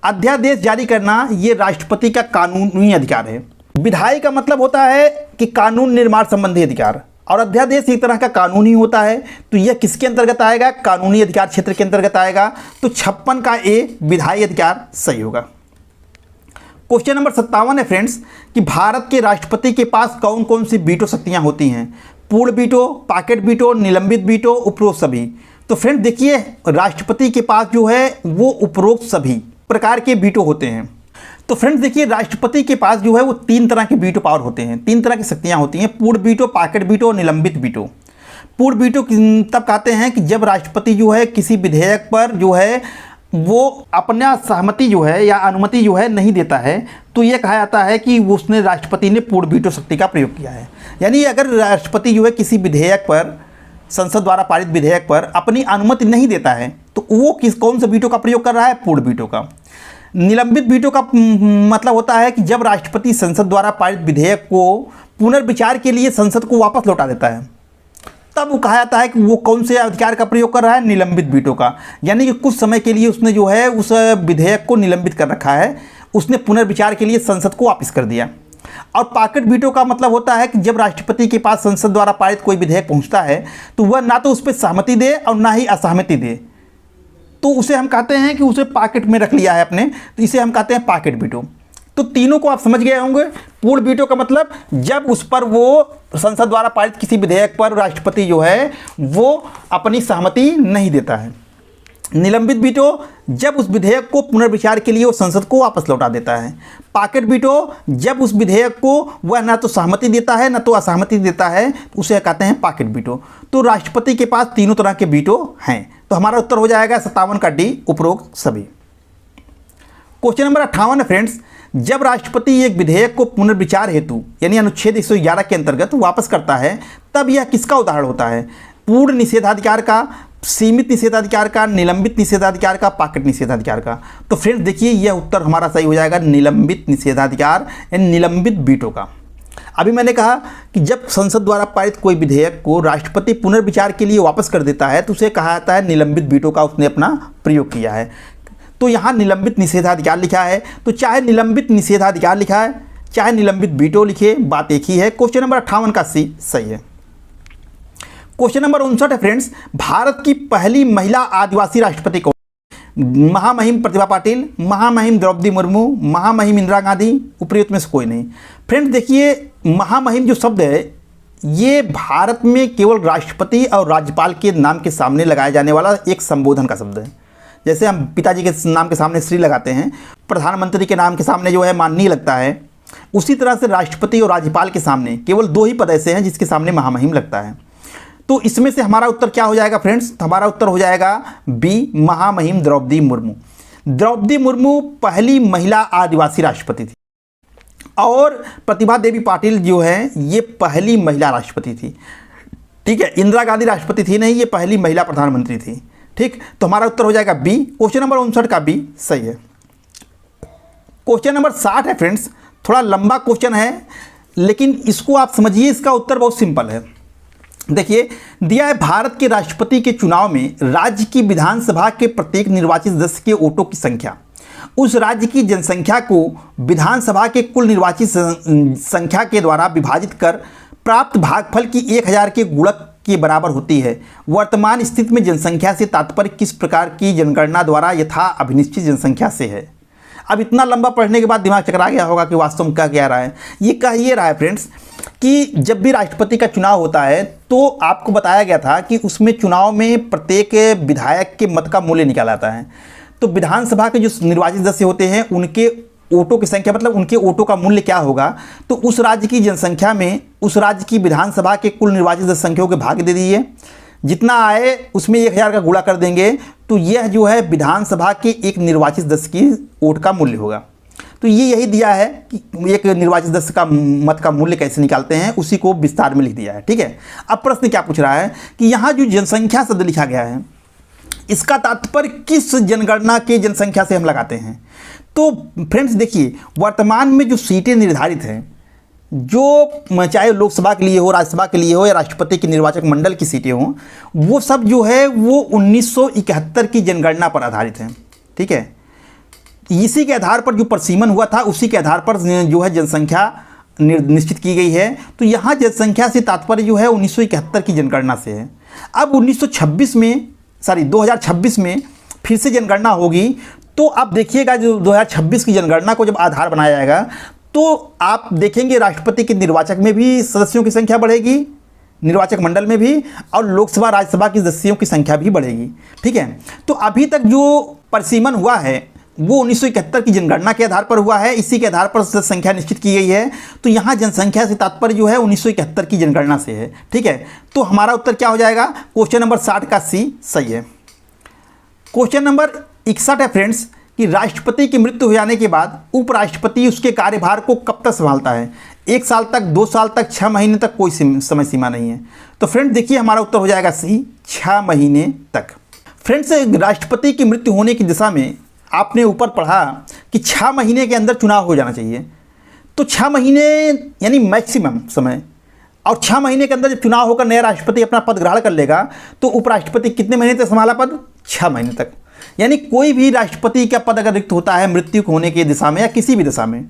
अध्यादेश जारी करना ये राष्ट्रपति का कानूनी अधिकार है। विधायी का मतलब होता है कि कानून निर्माण संबंधी अधिकार, और अध्यादेश एक तरह का कानून ही होता है, तो यह किसके अंतर्गत आएगा? कानूनी अधिकार क्षेत्र के अंतर्गत आएगा। तो 56 का ए, विधायी अधिकार सही होगा। क्वेश्चन नंबर 57 है फ्रेंड्स कि भारत के राष्ट्रपति के पास कौन कौन सी वीटो शक्तियां होती हैं? पूर्ण वीटो, पॉकेट वीटो, निलंबित वीटो, उपरोक्त सभी। तो फ्रेंड्स देखिए राष्ट्रपति के पास जो है वो उपरोक्त सभी प्रकार के वीटो होते हैं। तो फ्रेंड्स देखिए राष्ट्रपति के पास जो है वो 3 तरह के वीटो पावर होते हैं, 3 तरह की शक्तियां होती हैं, पूर्ण वीटो, पॉकेट वीटो और निलंबित वीटो। पूर्ण वीटो तब कहते हैं कि जब राष्ट्रपति जो है किसी विधेयक पर जो है वो अपना सहमति जो है या अनुमति जो है नहीं देता है, तो ये कहा जाता है कि उसने राष्ट्रपति ने पूर्ण वीटो शक्ति का प्रयोग किया है। यानी अगर राष्ट्रपति जो है किसी विधेयक पर, संसद द्वारा पारित विधेयक पर अपनी अनुमति नहीं देता है, तो वो कौन सा वीटो का प्रयोग कर रहा है? पूर्ण वीटो का। निलंबित वीटो का मतलब होता है कि जब राष्ट्रपति संसद द्वारा पारित विधेयक को पुनर्विचार के लिए संसद को वापस लौटा देता है, तब वो कहा जाता है कि वो कौन से अधिकार का प्रयोग कर रहा है? निलंबित वीटो का। यानी कि कुछ समय के लिए उसने जो है उस विधेयक को निलंबित कर रखा है, उसने पुनर्विचार के लिए संसद को वापस कर दिया। और पॉकेट वीटो का मतलब होता है कि जब राष्ट्रपति के पास संसद द्वारा पारित कोई विधेयक पहुंचता है तो वह ना तो उस पर सहमति दे और ना ही असहमति दे, तो उसे हम कहते हैं कि उसे पॉकेट में रख लिया है अपने, तो इसे हम कहते हैं पॉकेट वीटो। तो तीनों को आप समझ गए होंगे। पूर्ण वीटो का मतलब जब उस पर वो संसद द्वारा पारित किसी विधेयक पर राष्ट्रपति जो है वो अपनी सहमति नहीं देता है। निलंबित वीटो जब उस विधेयक को पुनर्विचार के लिए वो संसद को वापस लौटा देता है। पॉकेट वीटो जब उस विधेयक को वह ना तो सहमति देता है ना तो असहमति देता है, उसे कहते हैं पॉकेट वीटो। तो राष्ट्रपति के पास तीनों तरह के वीटो हैं। तो हमारा उत्तर हो जाएगा 57 का डी, उपरोक्त सभी। क्वेश्चन नंबर 58 है फ्रेंड्स जब राष्ट्रपति एक विधेयक को पुनर्विचार हेतु यानी अनुच्छेद 111 के अंतर्गत वापस करता है, तब यह किसका उदाहरण होता है? पूर्ण निषेधाधिकार का, सीमित निषेधाधिकार का, निलंबित निषेधाधिकार का, पॉकेट निषेधाधिकार का। तो फ्रेंड्स देखिए यह उत्तर हमारा सही हो जाएगा निलंबित निषेधाधिकार यानी निलंबित वीटो का। अभी मैंने कहा कि जब संसद द्वारा पारित कोई विधेयक को राष्ट्रपति पुनर्विचार के लिए वापस कर देता है तो उसे कहा जाता है निलंबित वीटो का उसने अपना प्रयोग किया है। तो यहाँ निलंबित निषेधाधिकार लिखा है, तो चाहे निलंबित निषेधाधिकार लिखा है चाहे निलंबित वीटो लिखे, बात एक ही है। क्वेश्चन नंबर 58 का सी सही है। क्वेश्चन नंबर 59 है फ्रेंड्स, भारत की पहली महिला आदिवासी राष्ट्रपति कौन? महामहिम प्रतिभा पाटिल, महामहिम द्रौपदी मुर्मू, महामहिम इंदिरा गांधी, उपयुक्त में से कोई नहीं। फ्रेंड्स देखिए महामहिम जो शब्द है ये भारत में केवल राष्ट्रपति और राज्यपाल के नाम के सामने लगाया जाने वाला एक संबोधन का शब्द है। जैसे हम पिताजी के नाम के सामने श्री लगाते हैं, प्रधानमंत्री के नाम के सामने जो है माननीय लगता है, उसी तरह से राष्ट्रपति और राज्यपाल के सामने केवल 2 ही पद ऐसे हैं जिसके सामने महामहिम लगता है। तो इसमें से हमारा उत्तर क्या हो जाएगा फ्रेंड्स? हमारा उत्तर हो जाएगा बी, महामहिम द्रौपदी मुर्मू। द्रौपदी मुर्मू पहली महिला आदिवासी राष्ट्रपति थी और प्रतिभा देवी पाटिल जो है ये पहली महिला राष्ट्रपति थी। ठीक है, इंदिरा गांधी राष्ट्रपति थी नहीं, ये पहली महिला प्रधानमंत्री थी। ठीक, तो हमारा उत्तर हो जाएगा बी। क्वेश्चन नंबर 59 का बी सही है। क्वेश्चन नंबर 60 है फ्रेंड्स, थोड़ा लंबा क्वेश्चन है लेकिन इसको आप समझिए, इसका उत्तर बहुत सिंपल है। देखिए दिया है भारत के राष्ट्रपति के चुनाव में राज्य की विधानसभा के प्रत्येक निर्वाचित सदस्य के वोटों की संख्या उस राज्य की जनसंख्या को विधानसभा के कुल निर्वाचित संख्या के द्वारा विभाजित कर प्राप्त भागफल की 1000 के गुणक के बराबर होती है। वर्तमान स्थिति में जनसंख्या से तात्पर्य किस प्रकार की जनगणना द्वारा यथा अभिनिश्चित जनसंख्या से है? अब इतना लंबा पढ़ने के बाद दिमाग चकरा गया होगा कि वास्तव में क्या कह रहा है। ये कह ये रहा है फ्रेंड्स कि जब भी राष्ट्रपति का चुनाव होता है तो आपको बताया गया था कि उसमें चुनाव में प्रत्येक विधायक के मत का मूल्य निकाला जाता है। तो विधानसभा के जो निर्वाचित सदस्य होते हैं उनके वोटों की संख्या मतलब उनके वोटों का मूल्य क्या होगा, तो उस राज्य की जनसंख्या में उस राज्य की विधानसभा के कुल निर्वाचित सदस्य संख्याओं के भाग दे दीजिए, जितना आए उसमें 1000 का गुणा कर देंगे, तो यह जो है विधानसभा के एक निर्वाचित सदस्य की वोट का मूल्य होगा। तो ये यही दिया है कि एक निर्वाचित सदस्य का मत का मूल्य कैसे निकालते हैं, उसी को विस्तार में लिख दिया है। ठीक है, अब प्रश्न क्या पूछ रहा है कि यहाँ जो जनसंख्या शब्द लिखा गया है इसका तात्पर्य किस जनगणना के जनसंख्या से हम लगाते हैं? तो फ्रेंड्स देखिए वर्तमान में जो सीटें निर्धारित हैं, जो चाहे लोकसभा के लिए हो, राज्यसभा के लिए हो या राष्ट्रपति के निर्वाचक मंडल की सीटें हों, वो सब जो है वो 1971 की जनगणना पर आधारित हैं। ठीक है, इसी के आधार पर जो प्रसीमन हुआ था उसी के आधार पर जो है जनसंख्या निश्चित की गई है। तो यहाँ जनसंख्या से तात्पर्य जो है 1971 की जनगणना से है। अब 2026 में फिर से जनगणना होगी, तो आप देखिएगा जो 2026 की जनगणना को जब आधार बनाया जाएगा तो आप देखेंगे राष्ट्रपति के निर्वाचक में भी सदस्यों की संख्या बढ़ेगी, निर्वाचक मंडल में भी, और लोकसभा राज्यसभा की सदस्यों की संख्या भी बढ़ेगी। ठीक है, तो अभी तक जो परिसीमन हुआ है वो 1971 की जनगणना के आधार पर हुआ है, इसी के आधार पर संख्या निश्चित की गई है। तो यहाँ जनसंख्या से तात्पर्य जो है 1971 की जनगणना से है। ठीक है, तो हमारा उत्तर क्या हो जाएगा? क्वेश्चन नंबर 60 का सी सही है। क्वेश्चन नंबर 61 है फ्रेंड्स कि राष्ट्रपति की मृत्यु हो जाने के बाद उपराष्ट्रपति उसके कार्यभार को कब तक संभालता है? 1 साल तक, 2 साल तक, 6 महीने तक, कोई समय सीमा नहीं है। तो फ्रेंड्स देखिए हमारा उत्तर हो जाएगा सी, 6 महीने तक। फ्रेंड्स राष्ट्रपति की मृत्यु होने की दिशा में आपने ऊपर पढ़ा कि 6 महीने के अंदर चुनाव हो जाना चाहिए। तो 6 महीने यानी मैक्सिमम समय, और 6 महीने के अंदर जब चुनाव होकर नया राष्ट्रपति अपना पद ग्रहण कर लेगा तो उपराष्ट्रपति कितने महीने तक संभाला पद? 6 महीने तक। यानी कोई भी राष्ट्रपति का पद अगर रिक्त होता है मृत्यु होने की दिशा में या किसी भी दिशा में,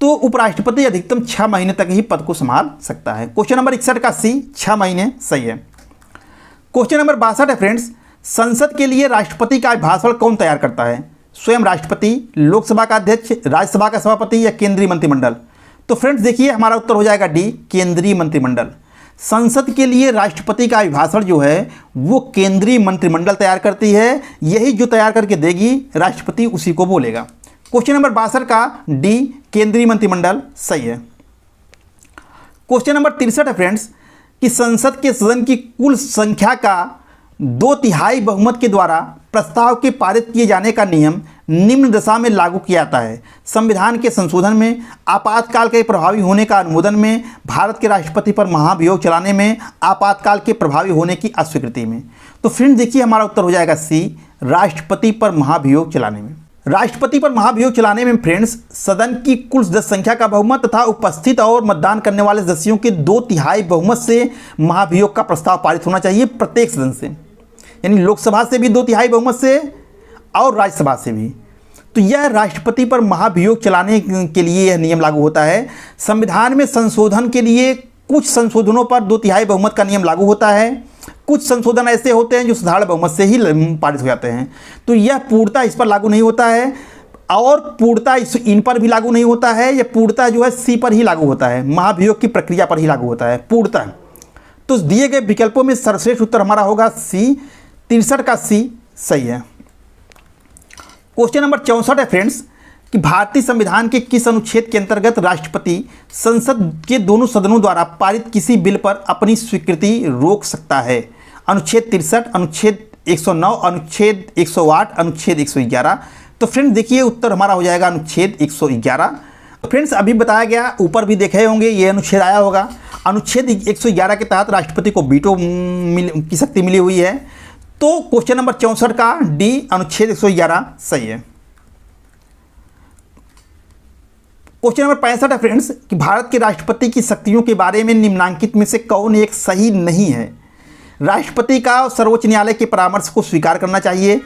तो उपराष्ट्रपति अधिकतम 6 महीने तक ही पद को संभाल सकता है। क्वेश्चन नंबर 61 का सी, 6 महीने सही है। क्वेश्चन नंबर 62 है फ्रेंड्स, संसद के लिए राष्ट्रपति का भाषण कौन तैयार करता है? स्वयं राष्ट्रपति, लोकसभा का अध्यक्ष, राज्यसभा का सभापति या केंद्रीय मंत्रिमंडल? तो फ्रेंड्स देखिए हमारा उत्तर हो जाएगा डी, केंद्रीय मंत्रिमंडल। संसद के लिए राष्ट्रपति का अभिभाषण जो है वो केंद्रीय मंत्रिमंडल तैयार करती है, यही जो तैयार करके देगी राष्ट्रपति उसी को बोलेगा। क्वेश्चन नंबर 62 का डी, केंद्रीय मंत्रिमंडल सही है। क्वेश्चन नंबर 63 है फ्रेंड्स कि संसद के सदन की कुल संख्या का 2/3 बहुमत के द्वारा प्रस्ताव के पारित किए जाने का नियम निम्न दशा में लागू किया जाता है: संविधान के संशोधन में, आपातकाल के प्रभावी होने का अनुमोदन में, भारत के राष्ट्रपति पर महाभियोग चलाने में, आपातकाल के प्रभावी होने की अस्वीकृति में। तो फ्रेंड्स देखिए, हमारा उत्तर हो जाएगा सी, राष्ट्रपति पर महाभियोग चलाने में। राष्ट्रपति पर महाभियोग चलाने में फ्रेंड्स सदन की कुल सदस्य संख्या का बहुमत तथा उपस्थित और मतदान करने वाले सदस्यों के 2/3 बहुमत से महाभियोग का प्रस्ताव पारित होना चाहिए प्रत्येक सदन से, यानी लोकसभा से भी 2/3 बहुमत से और राज्यसभा से भी। तो यह राष्ट्रपति पर महाभियोग चलाने के लिए यह नियम लागू होता है। संविधान में संशोधन के लिए कुछ संशोधनों पर 2/3 बहुमत का नियम लागू होता है। कुछ संशोधन ऐसे होते हैं जो साधारण बहुमत से ही पारित हो जाते हैं। तो यह पूर्णतः इस पर लागू नहीं होता है और पूर्णतः इन पर भी लागू नहीं होता है। यह पूर्णतः जो है सी पर ही लागू होता है, महाभियोग की प्रक्रिया पर ही लागू होता है पूर्णतः। तो दिए गए विकल्पों में सर्वश्रेष्ठ उत्तर हमारा होगा सी, 63 का सी सही है। क्वेश्चन नंबर 64 है फ्रेंड्स कि भारतीय संविधान के किस अनुच्छेद के अंतर्गत राष्ट्रपति संसद के दोनों सदनों द्वारा पारित किसी बिल पर अपनी स्वीकृति रोक सकता है? अनुच्छेद 63, अनुच्छेद 109, अनुच्छेद 108, अनुच्छेद 111। तो फ्रेंड्स देखिए, उत्तर हमारा हो जाएगा अनुच्छेद 111। फ्रेंड्स अभी बताया गया, ऊपर भी देखे होंगे, ये अनुच्छेद आया होगा। अनुच्छेद 111 के तहत राष्ट्रपति को वीटो की शक्ति मिली हुई है। तो क्वेश्चन नंबर 64 का डी, अनुच्छेद 111 सही है। क्वेश्चन नंबर 65 है फ्रेंड्स कि भारत के राष्ट्रपति की शक्तियों के बारे में निम्नांकित में से कौन एक सही नहीं है? राष्ट्रपति का सर्वोच्च न्यायालय के परामर्श को स्वीकार करना चाहिए,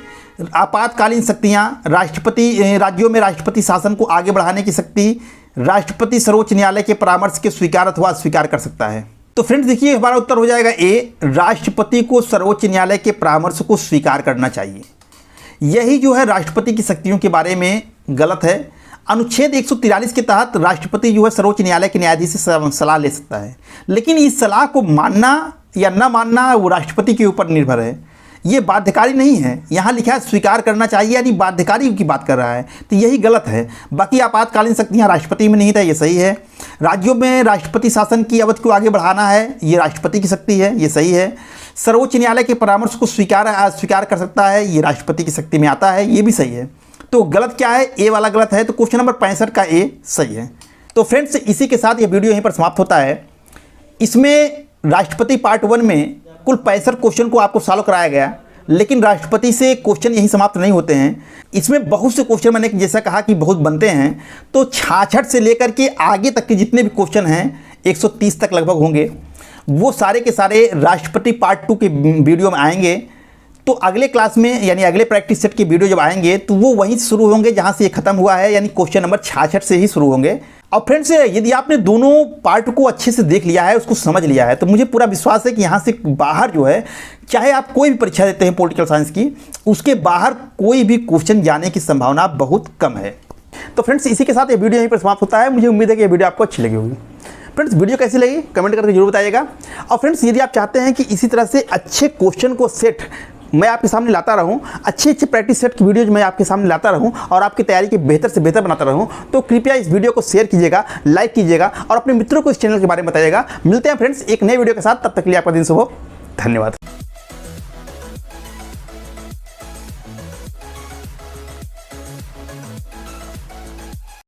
आपातकालीन शक्तियां, राष्ट्रपति राज्यों में राष्ट्रपति शासन को आगे बढ़ाने की शक्ति, राष्ट्रपति सर्वोच्च न्यायालय के परामर्श के स्वीकार अथवा अस्वीकार कर सकता है। तो फ्रेंड्स देखिए, हमारा उत्तर हो जाएगा ए, राष्ट्रपति को सर्वोच्च न्यायालय के परामर्श को स्वीकार करना चाहिए। यही जो है राष्ट्रपति की शक्तियों के बारे में गलत है। अनुच्छेद 143 के तहत राष्ट्रपति जो है सर्वोच्च न्यायालय के न्यायाधीश से सलाह ले सकता है, लेकिन इस सलाह को मानना या न मानना वो राष्ट्रपति के ऊपर निर्भर है। ये बाध्यकारी नहीं है, यहाँ लिखा है स्वीकार करना चाहिए, यानी बाध्यकारी की बात कर रहा है, तो यही गलत है। बाकी आपातकालीन शक्तियाँ राष्ट्रपति में नहीं था, ये सही है। राज्यों में राष्ट्रपति शासन की अवधि को आगे बढ़ाना है, ये राष्ट्रपति की शक्ति है, ये सही है। सर्वोच्च न्यायालय के परामर्श को स्वीकार कर सकता है, ये राष्ट्रपति की शक्ति में आता है, ये भी सही है। तो गलत क्या है? ए वाला गलत है। तो क्वेश्चन नंबर 65 का ए सही है। तो फ्रेंड्स इसी के साथ ये वीडियो यहीं पर समाप्त होता है। इसमें राष्ट्रपति पार्ट 1 में कुल 65 क्वेश्चन को आपको सॉल्व कराया गया, लेकिन राष्ट्रपति से क्वेश्चन यहीं समाप्त नहीं होते हैं। इसमें बहुत से क्वेश्चन मैंने जैसा कहा कि बहुत बनते हैं, तो 66 से लेकर के आगे तक के जितने भी क्वेश्चन हैं 130 तक लगभग होंगे, वो सारे के सारे राष्ट्रपति पार्ट 2 के वीडियो में आएंगे। तो अगले क्लास में यानी अगले प्रैक्टिस सेट के वीडियो जब आएंगे तो वो वहीं से शुरू होंगे जहां से ये खत्म हुआ है, यानी क्वेश्चन नंबर 66 से ही शुरू होंगे। और फ्रेंड्स यदि आपने दोनों पार्ट को अच्छे से देख लिया है, उसको समझ लिया है, तो मुझे पूरा विश्वास है कि यहाँ से बाहर जो है, चाहे आप कोई भी परीक्षा देते हैं पॉलिटिकल साइंस की, उसके बाहर कोई भी क्वेश्चन जाने की संभावना बहुत कम है। तो फ्रेंड्स इसी के साथ ये वीडियो यहीं पर समाप्त होता है। मुझे उम्मीद है कि ये वीडियो आपको अच्छी लगी होगी। फ्रेंड्स वीडियो कैसी लगी कमेंट करके जरूर बताइएगा। और फ्रेंड्स यदि आप चाहते हैं कि इसी तरह से अच्छे क्वेश्चन को सेट मैं आपके सामने लाता रहूं, अच्छे प्रैक्टिस सेट की वीडियोज मैं आपके सामने लाता रहूं और आपकी तैयारी की बेहतर से बेहतर बनाता रहूं, तो कृपया इस वीडियो को शेयर कीजिएगा, लाइक कीजिएगा और अपने मित्रों को इस चैनल के बारे में बताइएगा। मिलते हैं फ्रेंड्स एक नए वीडियो के साथ, तब तक के लिए आपका दिन शुभ हो। धन्यवाद।